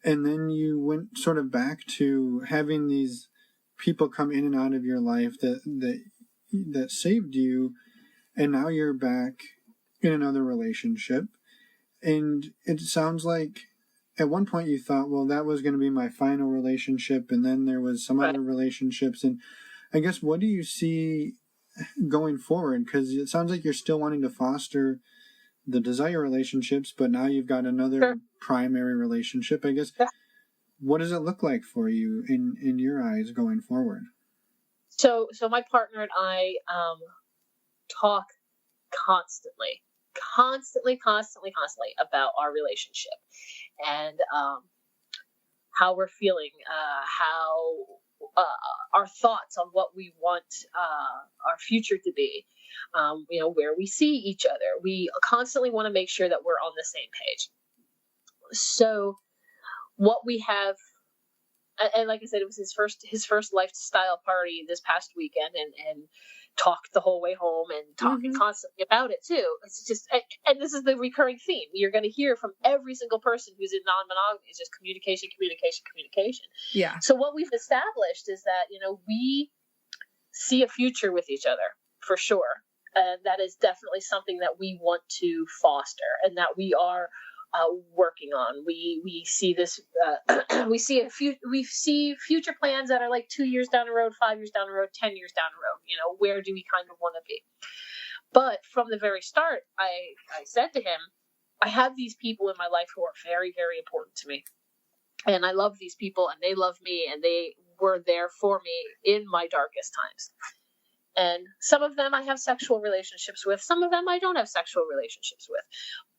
then you went sort of back to having these people come in and out of your life that saved you, and now you're back in another relationship. And it sounds like at one point you thought, well, that was going to be my final relationship, and then there was some other relationships. And I guess, what do you see going forward? Because it sounds like you're still wanting to foster the desire relationships, but now you've got another primary relationship. I guess, what does it look like for you in your eyes going forward? So my partner and I talk constantly about our relationship and how we're feeling, how our thoughts on what we want our future to be, where we see each other. We constantly want to make sure that we're on the same page. So what we have, and like I said, it was his first lifestyle party this past weekend, and talked the whole way home and talking constantly about it too. It's just, and this is the recurring theme you're going to hear from every single person who's in non-monogamy. It's just communication. Yeah. So what we've established is that, we see a future with each other for sure. And that is definitely something that we want to foster and that we are working on. We see this. We see future plans that are like 2 years down the road, 5 years down the road, 10 years down the road. Where do we kind of want to be? But from the very start, I said to him, I have these people in my life who are very, very important to me, and I love these people, and they love me, and they were there for me in my darkest times. And some of them I have sexual relationships with. Some of them I don't have sexual relationships with.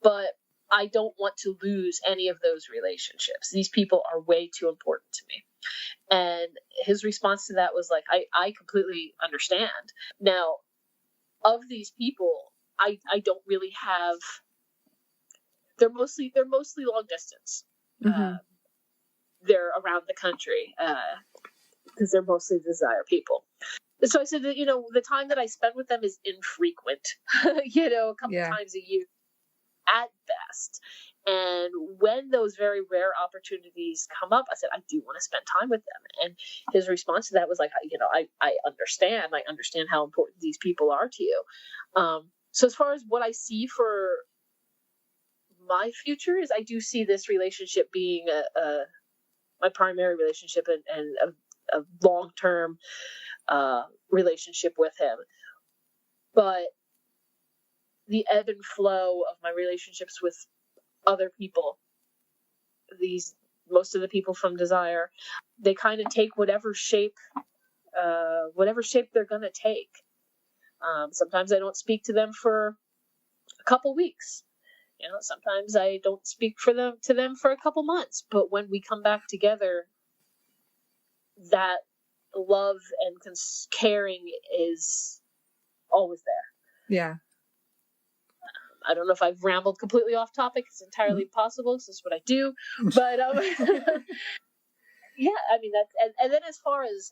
But I don't want to lose any of those relationships. These people are way too important to me. And his response to that was like, I completely understand. Now, of these people, I don't really have, they're mostly long distance. They're around the country because they're mostly desire people. So I said that, the time that I spend with them is infrequent, a couple times a year at best. And when those very rare opportunities come up, I said, I do want to spend time with them. And his response to that was like, I understand how important these people are to you. So as far as what I see for my future is, I do see this relationship being my primary relationship and a long-term relationship with him. But the ebb and flow of my relationships with other people, most of the people from desire, they kind of take whatever shape they're going to take. Sometimes I don't speak to them for a couple weeks. Sometimes I don't speak to them for a couple months. But when we come back together, that love and caring is always there. Yeah. I don't know if I've rambled completely off topic. It's entirely possible. This is what I do. But yeah, I mean that's and then as far as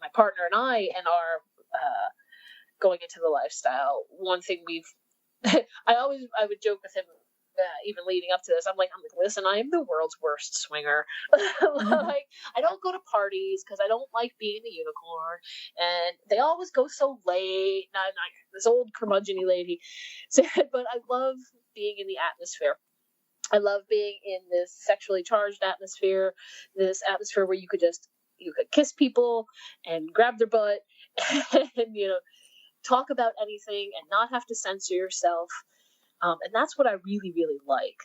my partner and I and our going into the lifestyle, one thing I would joke with him. Even leading up to this, I'm like, listen, I am the world's worst swinger. Like, I don't go to parties because I don't like being the unicorn, and they always go so late. And I'm like this old curmudgeon-y lady, but I love being in the atmosphere. I love being in this sexually charged atmosphere, this atmosphere where you could kiss people and grab their butt, and talk about anything and not have to censor yourself. And that's what I really, really like.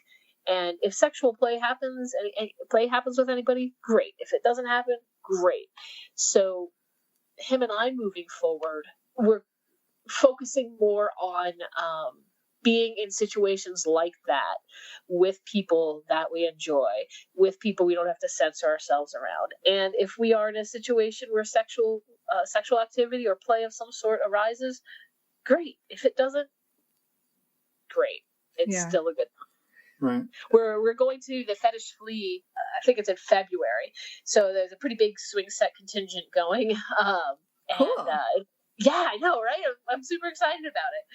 And if sexual play happens, and play happens with anybody, great. If it doesn't happen, great. So him and I moving forward, we're focusing more on being in situations like that with people that we enjoy, with people we don't have to censor ourselves around. And if we are in a situation where sexual activity or play of some sort arises, great. If it doesn't, great. It's still a good time. Right. We're going to the Fetish Flea. I think it's in February, so there's a pretty big swing set contingent going. Cool. And Yeah, I know, right? I'm super excited about it.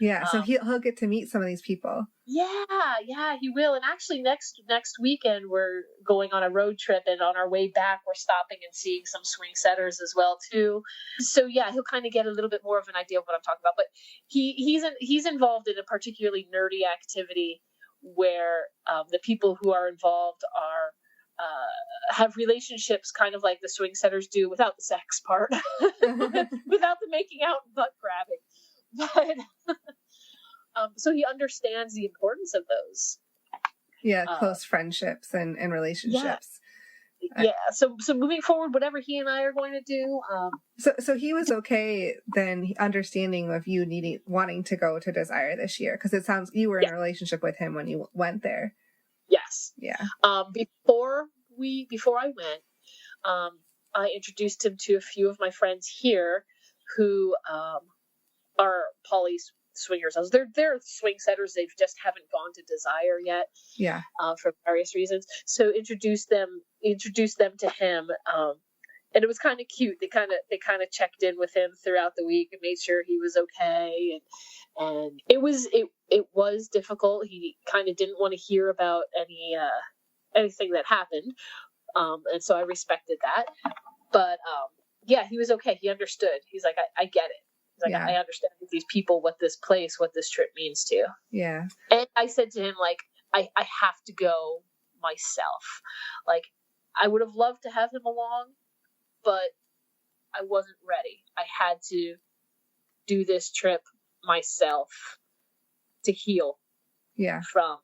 Yeah, so he'll get to meet some of these people. Yeah, he will. And actually, next weekend we're going on a road trip, and on our way back, we're stopping and seeing some swing setters as well too. So yeah, he'll kind of get a little bit more of an idea of what I'm talking about. But he's involved in a particularly nerdy activity where the people who are involved are. Have relationships kind of like the swing setters do without the sex part, without the making out and butt grabbing. But so he understands the importance of those. Yeah, close friendships and relationships. Yeah. So moving forward, whatever he and I are going to do. So he was okay then, understanding of you wanting to go to Desire this year, because it sounds you were in a relationship with him when you went there. Yes. Yeah. Before I went, I introduced him to a few of my friends here who are poly swingers. They're swing setters. They just haven't gone to Desire yet. Yeah. For various reasons. So introduced them to him. And it was kind of cute. They kind of checked in with him throughout the week and made sure he was okay. And it was difficult. He kind of didn't want to hear about anything that happened. And so I respected that. But yeah, he was okay. He understood. He's like, I get it. He's like, I understand these people, what this place, what this trip means to you. Yeah. And I said to him, like, I have to go myself. Like, I would have loved to have him along, but I wasn't ready. I had to do this trip myself to heal. Yeah. From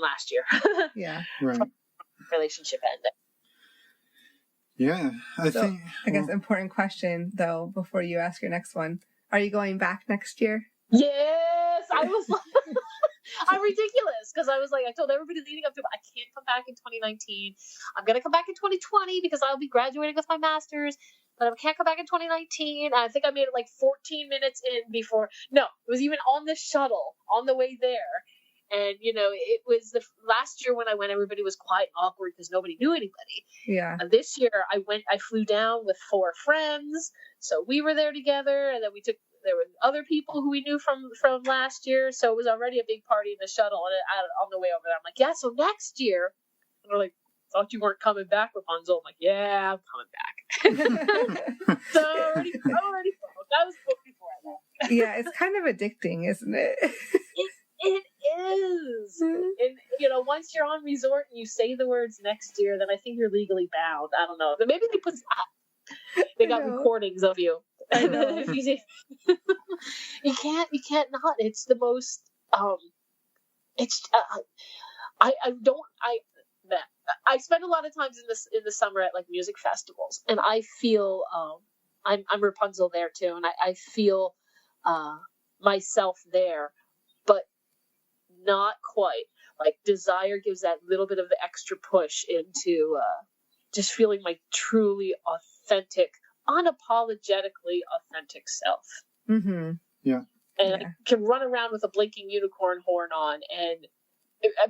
last year. Yeah. Right. From relationship ending. Yeah. I guess important question though before you ask your next one. Are you going back next year? Yes, I was like, I'm ridiculous because I was like, I told everybody leading up to it, I can't come back in 2019. I'm going to come back in 2020 because I'll be graduating with my master's, but I can't come back in 2019. I think I made it like 14 minutes in before. No, it was even on the shuttle on the way there. And, you know, it was the last year when I went, everybody was quiet and awkward because nobody knew anybody. Yeah. And this year I flew down with 4 friends. So we were there together, and then there were other people who we knew from last year. So it was already a big party in the shuttle on the way over there. I'm like, yeah, so next year. And they're like, thought you weren't coming back, Rapunzel. I'm like, yeah, I'm coming back. So I'm already booked. I was booked before I left. Yeah, it's kind of addicting, isn't it? It is. And, you know, once you're on resort and you say the words next year, then I think you're legally bound. I don't know. But maybe they got recordings of you. And you can't not. It's the most, I spend a lot of times in the summer at like music festivals, and I feel, I'm Rapunzel there too. And I feel, myself there, but not quite. Like Desire gives that little bit of the extra push into just feeling my truly authentic, unapologetically authentic self. Mm-hmm. Yeah. And I can run around with a blinking unicorn horn on and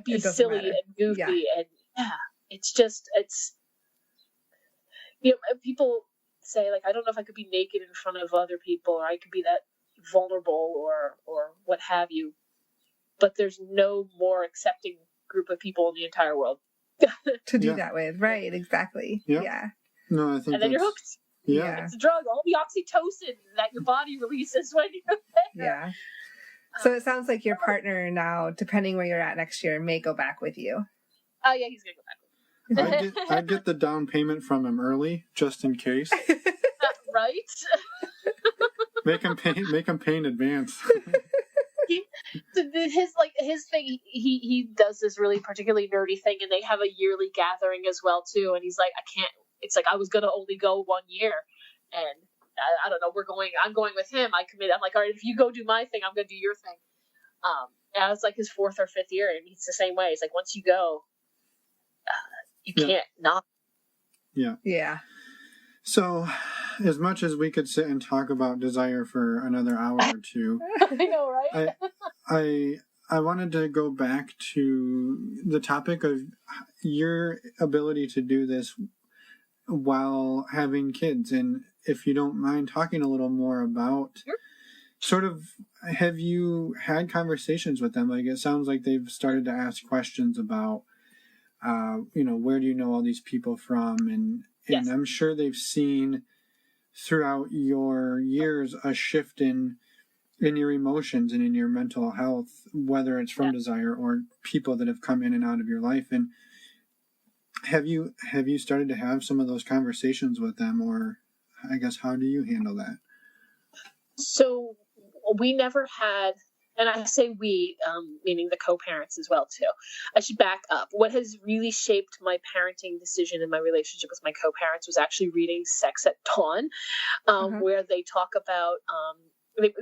be silly and goofy. And it's you know, people say like, I don't know if I could be naked in front of other people, or I could be that vulnerable or what have you. But there's no more accepting group of people in the entire world to do that with. Right, exactly. Yep. Yeah. No, I think and then you're hooked. Yeah. It's a drug. All the oxytocin that your body releases when you're there. Yeah. So it sounds like your partner now, depending where you're at next year, may go back with you. Oh yeah, he's gonna go back with me. I'd get the down payment from him early, just in case. Right? Make him pay in advance. His thing, he does this really particularly nerdy thing, and they have a yearly gathering as well too. And he's like, I can't. It's like I was gonna only go 1 year, and I don't know. I'm going with him. I commit. I'm like, all right, if you go do my thing, I'm gonna do your thing. And I was like his 4th or 5th year, and he's the same way. He's like, once you go, you can't not. Yeah. Yeah. So, as much as we could sit and talk about Desire for another hour or two, I know, right? I wanted to go back to the topic of your ability to do this while having kids, and if you don't mind talking a little more about Sure. sort of, have you had conversations with them? Like, it sounds like they've started to ask questions about, where do you know all these people from? And Yes. I'm sure they've seen throughout your years a shift in your emotions and in your mental health, whether it's from desire or people that have come in and out of your life. And have you started to have some of those conversations with them, or I guess how do you handle that? So we never had, and I say we, meaning the co-parents as well too. I should back up. What has really shaped my parenting decision and my relationship with my co-parents was actually reading Sex at Dawn, where they talk about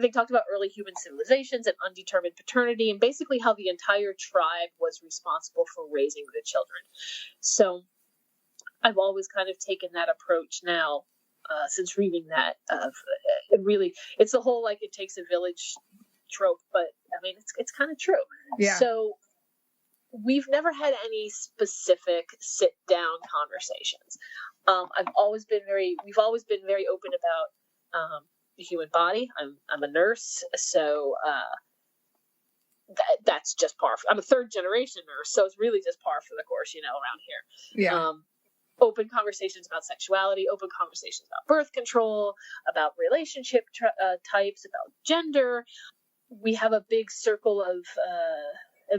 they talked about early human civilizations and undetermined paternity, and basically how the entire tribe was responsible for raising the children. So I've always kind of taken that approach now. Since reading that, it's the whole, like, it takes a village trope, but I mean, it's kind of true. Yeah. So we've never had any specific sit down conversations. We've always been very open about the human body. I'm a nurse, so that's just par. I'm a third generation nurse, so it's really just par for the course, around here. Yeah. Open conversations about sexuality, open conversations about birth control, about relationship types, about gender. We have a big circle of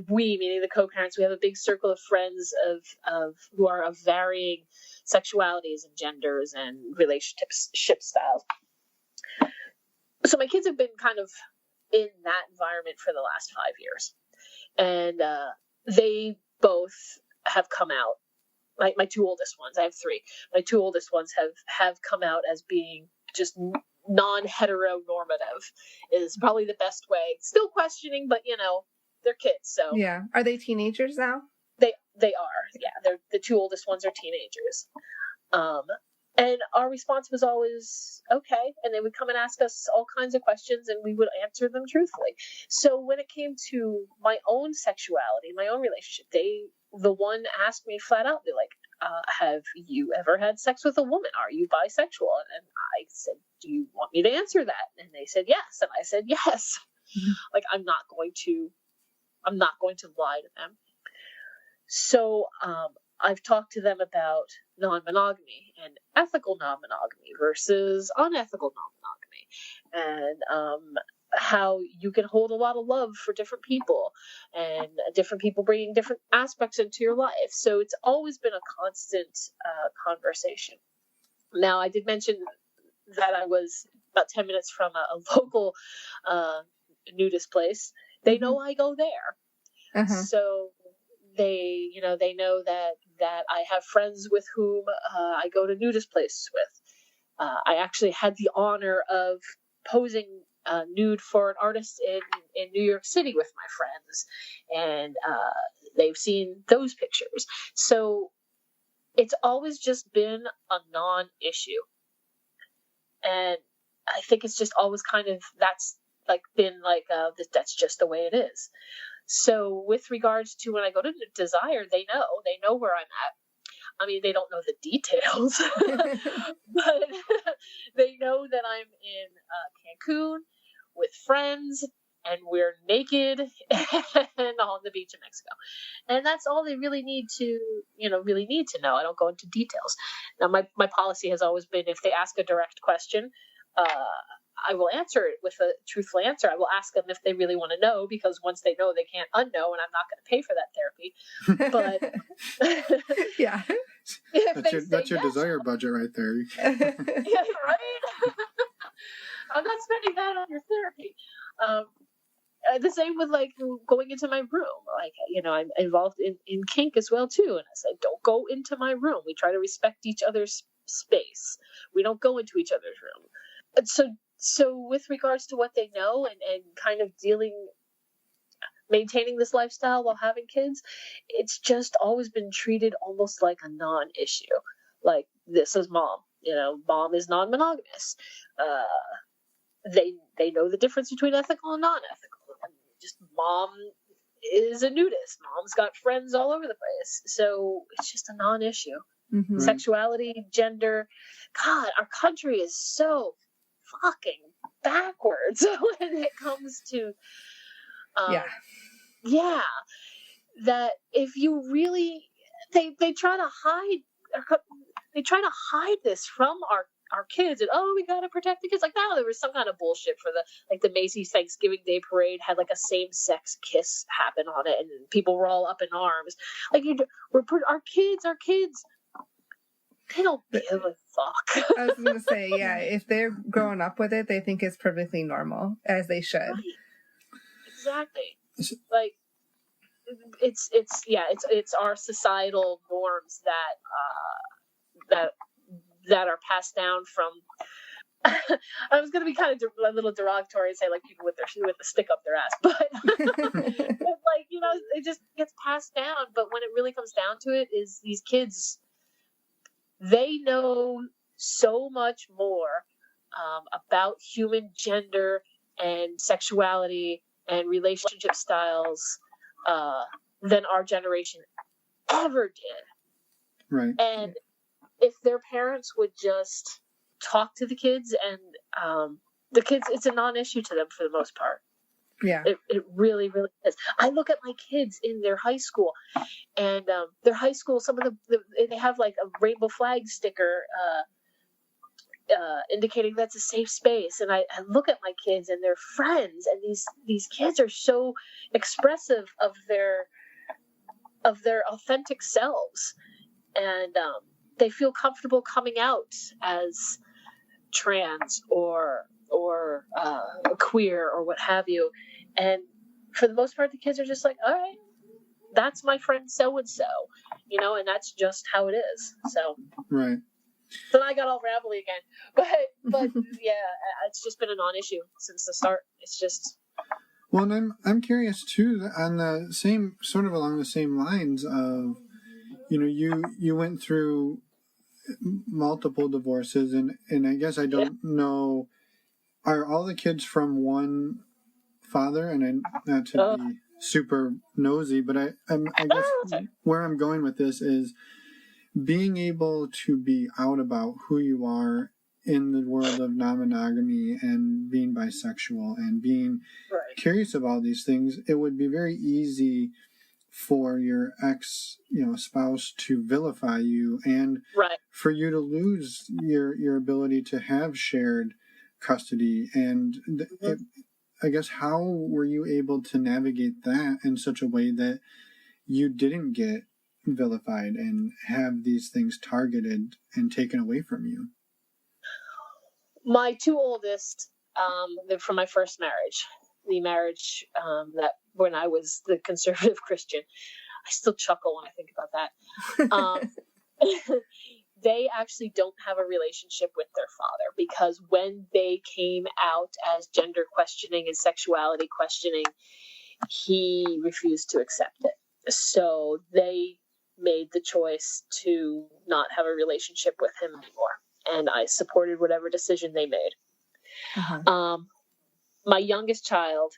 we, meaning the co-parents, we have a big circle of friends of who are of varying sexualities and genders and relationship styles. So my kids have been kind of in that environment for the last 5 years, and they both have come out. My two oldest ones, I have three. My two oldest ones have come out as being just non-heteronormative is probably the best way. Still questioning, but they're kids. So yeah. Are they teenagers now? They are. Yeah, they're the two oldest ones are teenagers. And our response was always okay, and they would come and ask us all kinds of questions, and we would answer them truthfully. So when it came to my own sexuality, my own relationship, the one asked me flat out, they're like, have you ever had sex with a woman? Are you bisexual? And I said, do you want me to answer that? And they said yes, and I said yes. Mm-hmm. Like, I'm not going to lie to them. So I've talked to them about non-monogamy and ethical non-monogamy versus unethical non-monogamy, and how you can hold a lot of love for different people, and different people bringing different aspects into your life. So it's always been a constant conversation. Now, I did mention that I was about 10 minutes from a local nudist place. They know I go there. Uh-huh. So they know that I have friends with whom I go to nudist places with. I actually had the honor of posing nude for an artist in New York City with my friends, and they've seen those pictures. So it's always just been a non-issue, and I think it's just always kind of that's just the way it is. So with regards to when I go to Desire, they know where I'm at. I mean, they don't know the details, but they know that I'm in Cancun with friends, and we're naked and on the beach in Mexico. And that's all they really need to know. I don't go into details. Now, my policy has always been, if they ask a direct question, I will answer it with a truthful answer. I will ask them if they really want to know, because once they know, they can't unknow, and I'm not going to pay for that therapy. But yeah, that's your Desire budget right there. Yeah, right. I'm not spending that on your therapy. The same with like going into my room. Like, I'm involved in kink as well too, and I say, don't go into my room. We try to respect each other's space. We don't go into each other's room. And so with regards to what they know and kind of maintaining this lifestyle while having kids, it's just always been treated almost like a non-issue. Like, this is mom. Mom is non-monogamous. They know the difference between ethical and non-ethical. And just mom is a nudist. Mom's got friends all over the place. So it's just a non-issue. Mm-hmm. Sexuality, gender. God, our country is so fucking backwards when it comes to that if you really they try to hide this from our kids, and we gotta protect the kids. Like now there was some kind of bullshit for the Macy's Thanksgiving Day parade had like a same-sex kiss happen on it, and people were all up in arms. Like our kids they don't give a fuck. I was gonna say, if they're growing up with it, they think it's perfectly normal, as they should. Right. Exactly. Like it's our societal norms that are passed down from. I was going to be kind of a little derogatory and say like people with the stick up their ass, but like it just gets passed down. But when it really comes down to it, is these kids, they know so much more about human gender and sexuality and relationship styles than our generation ever did. Right. And if their parents would just talk to the kids, and the kids, it's a non-issue to them for the most part. Yeah. It really, really is. I look at my kids in their high school, and their high school, some of they have like a rainbow flag sticker indicating that's a safe space. And I look at my kids and their friends, and these kids are so expressive of their authentic selves, and they feel comfortable coming out as trans or queer or what have you. And for the most part, the kids are just like, all right, that's my friend so and so, and that's just how it is. So right. Then I got all rambly again, but yeah, it's just been a non-issue since the start. It's just. Well, and I'm curious too, on the same sort of along the same lines of, you went through multiple divorces, and I guess I don't know, are all the kids from one father? And not to be super nosy, but I guess where I'm going with this is being able to be out about who you are in the world of non-monogamy and being bisexual and being curious about these things. It would be very easy for your spouse to vilify you, and for you to lose your ability to have shared custody. And I guess, how were you able to navigate that in such a way that you didn't get vilified and have these things targeted and taken away from you? My two oldest, they're from my first marriage. The marriage that when I was the conservative Christian. I still chuckle when I think about that. They actually don't have a relationship with their father, because when they came out as gender questioning and sexuality questioning, he refused to accept it. So they made the choice to not have a relationship with him anymore. And I supported whatever decision they made. Uh-huh. My youngest child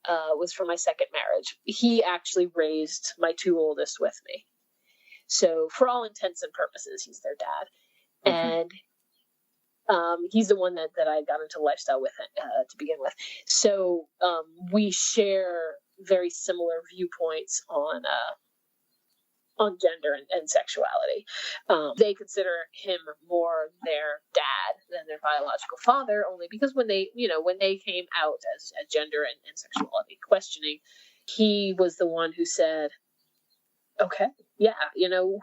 was from my second marriage. He actually raised my two oldest with me. So for all intents and purposes, he's their dad. Mm-hmm. And he's the one that I got into lifestyle with to begin with. So we share very similar viewpoints on gender and sexuality. They consider him more their dad than their biological father, only because when they came out as gender and sexuality questioning, he was the one who said, okay, yeah,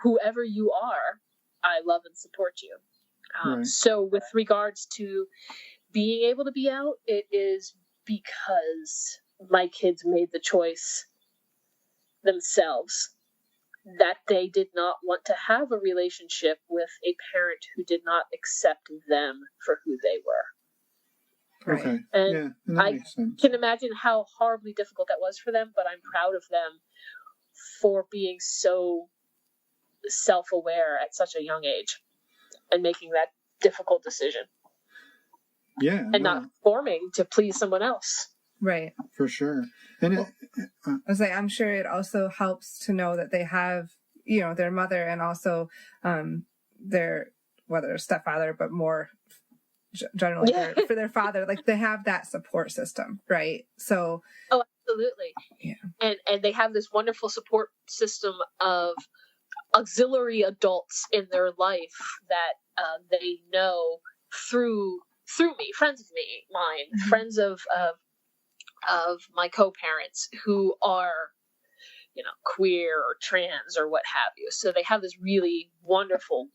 whoever you are, I love and support you. So with regards to being able to be out, it is because my kids made the choice themselves that they did not want to have a relationship with a parent who did not accept them for who they were. Okay. And that makes sense. Can imagine how horribly difficult that was for them, but I'm proud of them for being so self-aware at such a young age and making that difficult decision. Yeah. And not conforming to please someone else. Right. For sure. And I was I'm sure it also helps to know that they have, their mother, and also their, whether stepfather, but more generally for their father, like they have that support system, right? So oh, absolutely. Yeah. And they have this wonderful support system of auxiliary adults in their life that they know through me, friends of mine, friends of my co-parents who are, you know, queer or trans or what have you. So they have this really wonderful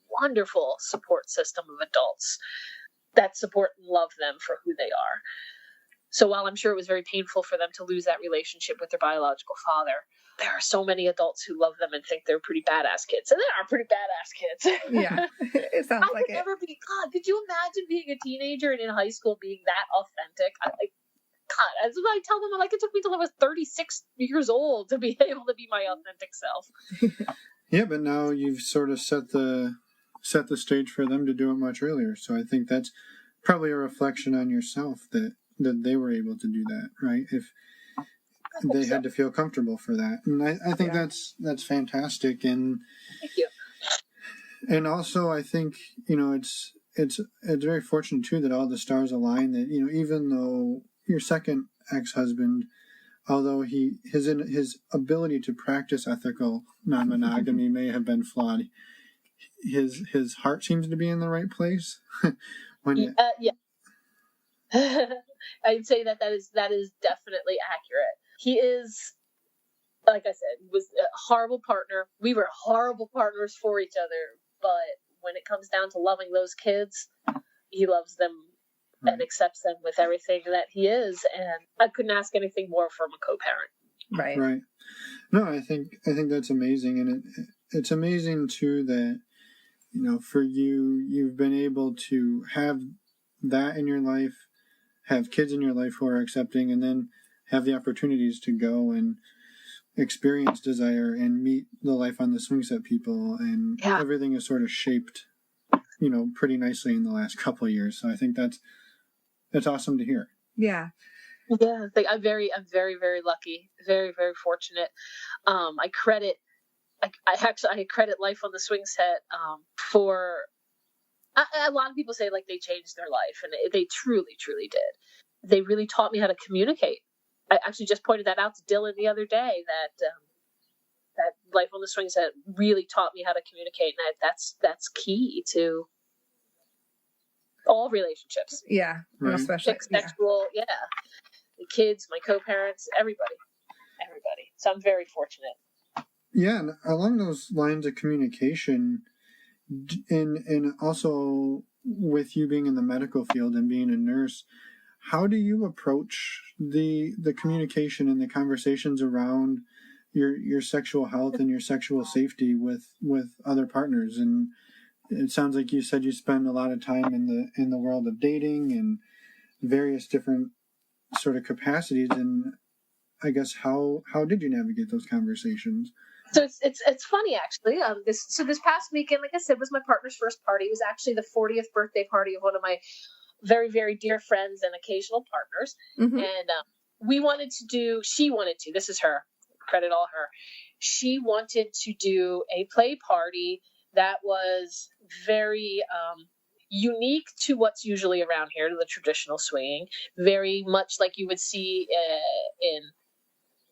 support system of adults that support and love them for who they are. So while I'm sure it was very painful for them to lose that relationship with their biological father, there are so many adults who love them and think they're pretty badass kids. And they are pretty badass kids. Yeah, it sounds like it. I could never be, God, could you imagine being a teenager and in high school being that authentic? God, as I tell them, like, it took me till I was 36 years old to be able to be my authentic self. Yeah, but now you've sort of set the stage for them to do it much earlier. So I think that's probably a reflection on yourself that they were able to do that, right? If they had to feel comfortable for that. And I think that's fantastic. And thank you. And also I think, you know, it's very fortunate too that all the stars align, that, you know, even though your second ex-husband, although his ability to practice ethical non-monogamy may have been flawed, his heart seems to be in the right place. Yeah. I'd say that is definitely accurate. He is, like I said, was a horrible partner. We were horrible partners for each other, but when it comes down to loving those kids, he loves them and accepts them with everything that he is, and I couldn't ask anything more from a co-parent. Right. No, I think that's amazing, and it's amazing too that, you know, for you've been able to have that in your life, have kids in your life who are accepting, and then have the opportunities to go and experience desire and meet the life on the swing set people, and everything is sort of shaped, you know, pretty nicely in the last couple of years. So I think that's awesome to hear. Yeah. Yeah, I'm very, very lucky, very, very fortunate. I credit Life on the Swing Set for. A lot of people say like they changed their life, and they truly, truly did. They really taught me how to communicate. I actually just pointed that out to Dylan the other day, that Life on the Swing Set really taught me how to communicate, and that's key to all relationships. Yeah, right. Especially sexual, the kids, my co-parents, everybody. So I'm very fortunate. Yeah, and along those lines of communication, and also with you being in the medical field and being a nurse, how do you approach the communication and the conversations around your sexual health and your sexual safety with other partners? And it sounds like you said you spend a lot of time in the world of dating and various different sort of capacities. And I guess how did you navigate those conversations? So it's funny actually. This past weekend, like I said, was my partner's first party. It was actually the 40th birthday party of one of my very, very dear friends and occasional partners. Mm-hmm. And she wanted to, this is her, credit all her. She wanted to do a play party that was very unique to what's usually around here, to the traditional swinging, very much like you would see in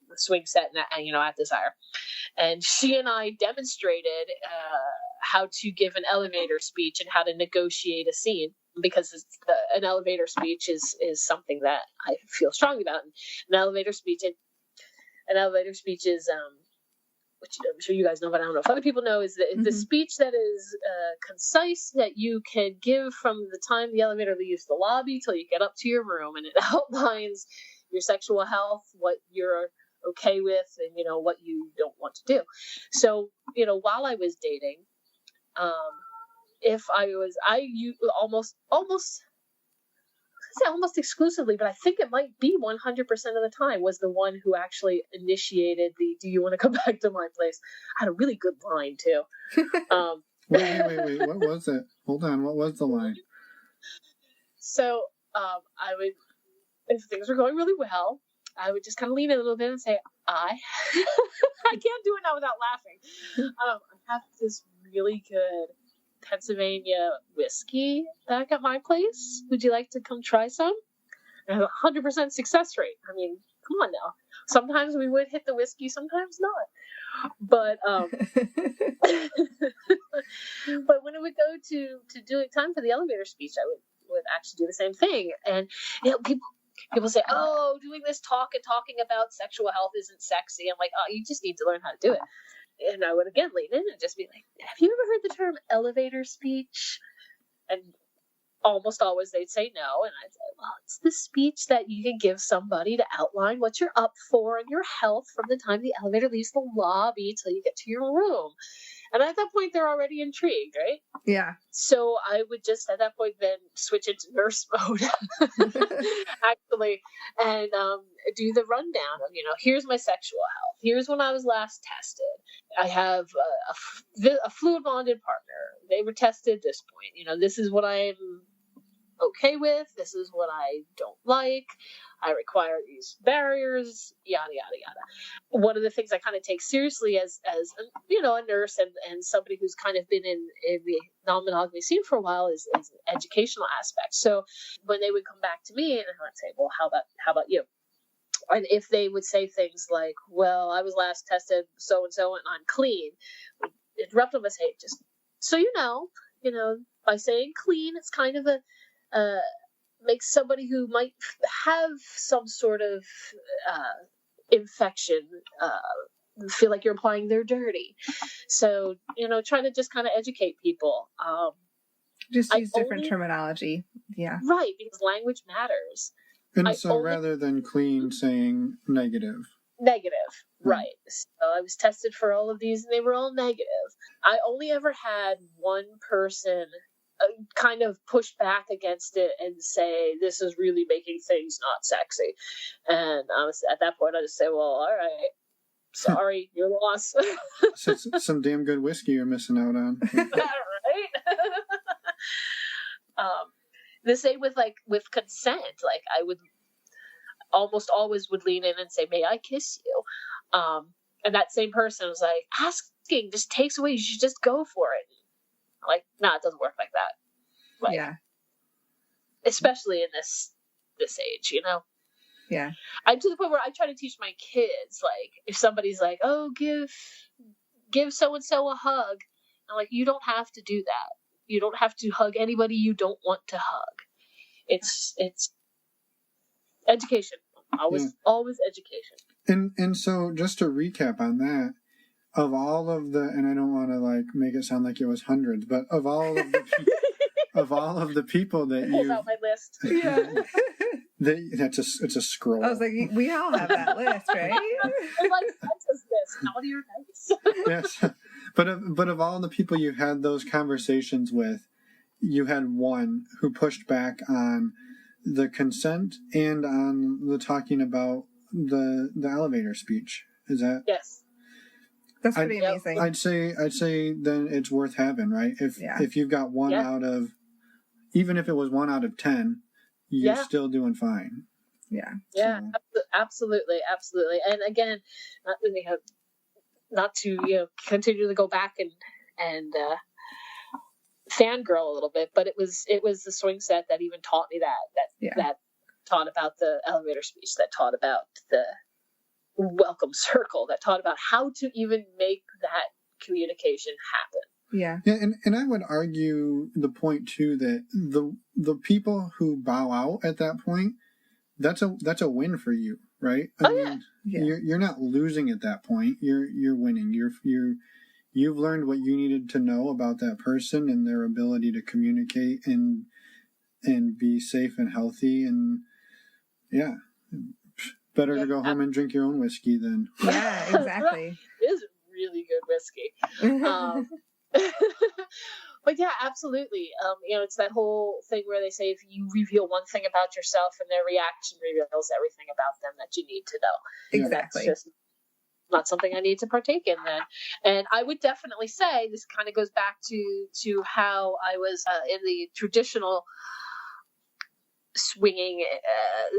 the swing set at Desire. And she and I demonstrated how to give an elevator speech and how to negotiate a scene, because an elevator speech is something that I feel strongly about. An elevator speech is which I'm sure you guys know, but I don't know if other people know, is the speech that is concise, that you can give from the time the elevator leaves the lobby till you get up to your room, and it outlines your sexual health, what you're okay with, and what you don't want to do. So while I was dating, almost exclusively, but I think it might be 100% of the time, was the one who actually initiated the "Do you want to come back to my place?" I had a really good line too. Wait, what was it? Hold on, what was the line? So I would, if things were going really well, I would just kind of lean in a little bit and say, I can't do it now without laughing. I have this really good Pennsylvania whiskey back at my place. Would you like to come try some? And 100% success rate. I mean, come on now. Sometimes we would hit the whiskey, sometimes not. But but when it would go to doing time for the elevator speech, I would actually do the same thing. And people say, "Oh, doing this talking about sexual health isn't sexy." I'm like, "Oh, you just need to learn how to do it." And I would again lean in and just be like, "Have you ever heard the term elevator speech?" And almost always they'd say no, and I'd say, well, it's the speech that you can give somebody to outline what you're up for and your health from the time the elevator leaves the lobby till you get to your room. And at that point, they're already intrigued, right? Yeah. So I would just, at that point, then switch into nurse mode, actually, and do the rundown of, here's my sexual health. Here's when I was last tested. I have a fluid bonded partner. They were tested this point. This is what I'm okay with. This is what I don't like. I require these barriers, yada, yada, yada. One of the things I kind of take seriously as a nurse and somebody who's kind of been in the non-monogamy scene for a while is an educational aspect. So when they would come back to me and I would say, well, how about you? And if they would say things like, well, I was last tested so-and-so and I'm clean, interrupt them and say, just so by saying clean, it's kind of makes somebody who might have some sort of infection feel like you're implying they're dirty. So, try to just kind of educate people. Just use different terminology. Yeah. Right, because language matters. And so rather than clean, saying negative. Negative, right. So I was tested for all of these and they were all negative. I only ever had one person kind of push back against it and say, this is really making things not sexy. And at that point, I just say, well, all right, sorry, your loss. So it's some damn good whiskey you're missing out on. Right? The same with consent. Like I would almost always would lean in and say, may I kiss you? And that same person was like, asking just takes away, you should just go for it. Like, nah, it doesn't work like that. Like, yeah. Especially in this age, Yeah. I'm to the point where I try to teach my kids, like, if somebody's like, oh, give so-and-so a hug. I'm like, you don't have to do that. You don't have to hug anybody you don't want to hug. It's education. Always education. And so just to recap on that, of all of the, and I don't want to make it sound like it was hundreds, but of all of the people that you out my list, it's a scroll. I was like, we all have that list, right? I'm like, that's this. How do your notes? Yes, but of all the people you had those conversations with, you had one who pushed back on the consent and on the talking about the elevator speech. Is that? Yes. That's pretty amazing. I'd say then it's worth having, right? If you've got one out of, even if it was 1 out of 10, you're still doing fine. Yeah. Yeah, so. Absolutely. And again, not to continue to go back and fangirl a little bit, but it was the swing set that even taught me that taught about the elevator speech, that taught about the welcome circle, that taught about how to even make that communication happen. Yeah, and I would argue the point too that the people who bow out at that point, that's a win for you, right? I mean, you're not losing at that point. You're winning. You've learned what you needed to know about that person and their ability to communicate and be safe and healthy, and better to go home and drink your own whiskey than. Yeah, exactly. It is really good whiskey. But yeah, absolutely. It's that whole thing where they say if you reveal one thing about yourself and their reaction reveals everything about them that you need to know. Exactly. That's just not something I need to partake in then. And I would definitely say this kind of goes back to how I was in the traditional swinging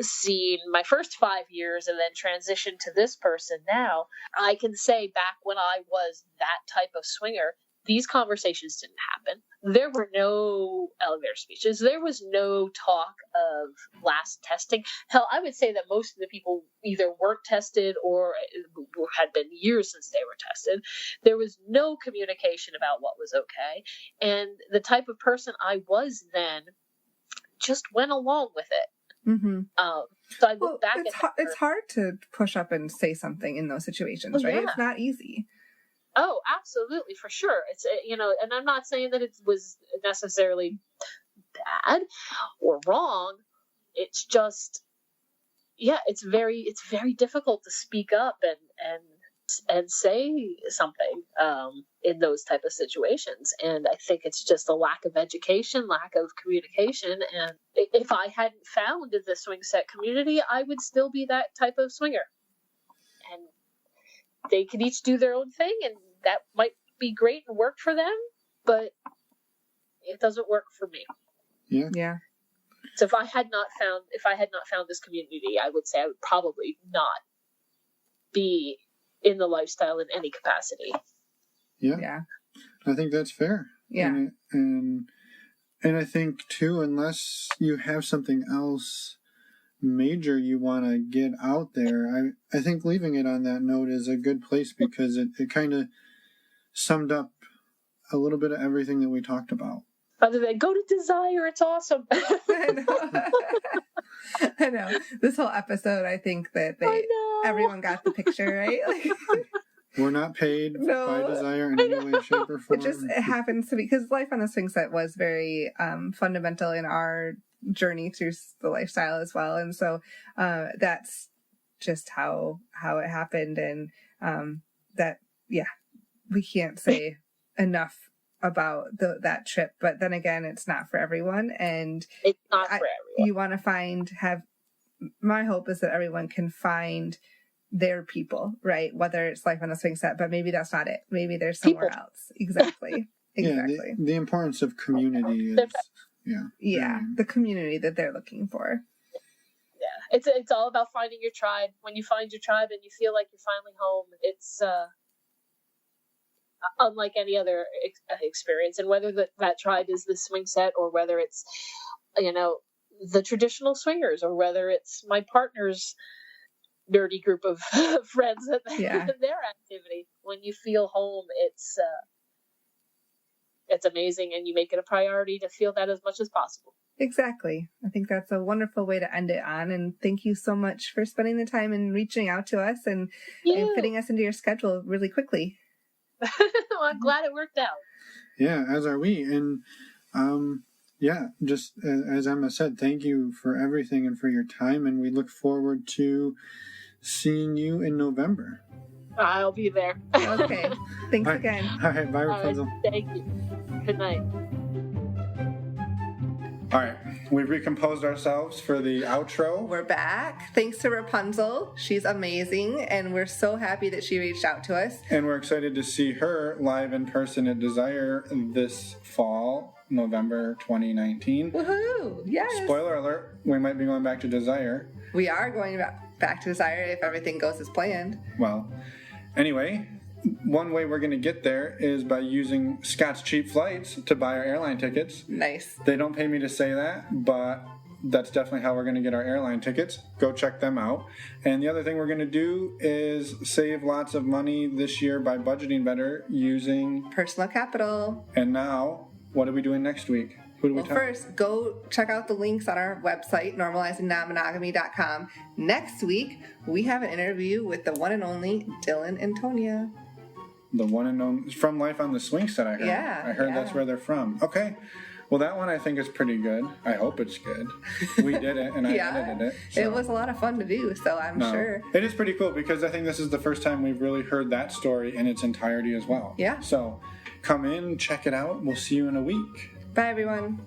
scene my first 5 years and then transition to this person now. I can say back when I was that type of swinger, these conversations didn't happen. There were no elevator speeches. There was no talk of last testing. Hell, I would say that most of the people either weren't tested or had been years since they were tested. There was no communication about what was okay. And the type of person I was then just went along with it. Mm-hmm. So I look back it's hard to push up and say something in those situations, right? Yeah. It's not easy. Oh, absolutely, for sure. It's, and I'm not saying that it was necessarily bad or wrong. It's just, it's very difficult to speak up and say something in those type of situations. And I think it's just a lack of education, lack of communication. And if I hadn't found the swing set community, I would still be that type of swinger. And they can each do their own thing, and that might be great and work for them, but it doesn't work for me. Yeah. So if I had not found this community, I would say I would probably not be in the lifestyle in any capacity. Yeah. I think that's fair. Yeah. And I think too, unless you have something else major you want to get out there, I think leaving it on that note is a good place, because it kind of summed up a little bit of everything that we talked about. Other than go to Desire, it's awesome. I know. This whole episode, I think that everyone got the picture, right? We're not paid by Desire in any way, shape, or form. It happens to be, because life on the swing set was very fundamental in our journey through the lifestyle as well, and so that's just how it happened, and we can't say enough about that trip. But then again, it's not for everyone, and it's not for everyone. You want to my hope is that everyone can find their people, right? Whether it's life on a swing set, but maybe that's not it. Maybe there's somewhere else. Exactly. Yeah, the importance of community is the community that they're looking for. Yeah, it's all about finding your tribe. When you find your tribe and you feel like you're finally home, it's unlike any other experience. And whether that tribe is the swing set, or whether it's the traditional swingers, or whether it's my partner's nerdy group of friends and their activity, when you feel home, it's amazing, and you make it a priority to feel that as much as possible. Exactly. I think that's a wonderful way to end it on, and thank you so much for spending the time and reaching out to us and fitting us into your schedule really quickly. Well, I'm glad it worked out. Yeah, as are we. And just as Emma said, thank you for everything and for your time, and we look forward to seeing you in November. I'll be there. Okay. Thanks again. All right. Bye, Rapunzel. Thank you. Good night. All right. We've recomposed ourselves for the outro. We're back. Thanks to Rapunzel. She's amazing, and we're so happy that she reached out to us. And we're excited to see her live in person at Desire this fall, November 2019. Woohoo! Yes. Spoiler alert, we might be going back to Desire. We are going back to Desire if everything goes as planned. Well, anyway, one way we're going to get there is by using Scott's Cheap Flights to buy our airline tickets. Nice. They don't pay me to say that, but that's definitely how we're going to get our airline tickets. Go check them out. And the other thing we're going to do is save lots of money this year by budgeting better using personal capital. And now, what are we doing next week? First, go check out the links on our website, normalizingnonmonogamy.com. Next week, we have an interview with the one and only Dylan and Tonya. The one and only, from Life on the Swing Set, I heard. Yeah. I heard that's where they're from. Okay. Well, that one I think is pretty good. I hope it's good. We did it, and I edited it. So. It was a lot of fun to do, so I'm sure. It is pretty cool, because I think this is the first time we've really heard that story in its entirety as well. Yeah. So come in, check it out. We'll see you in a week. Bye, everyone.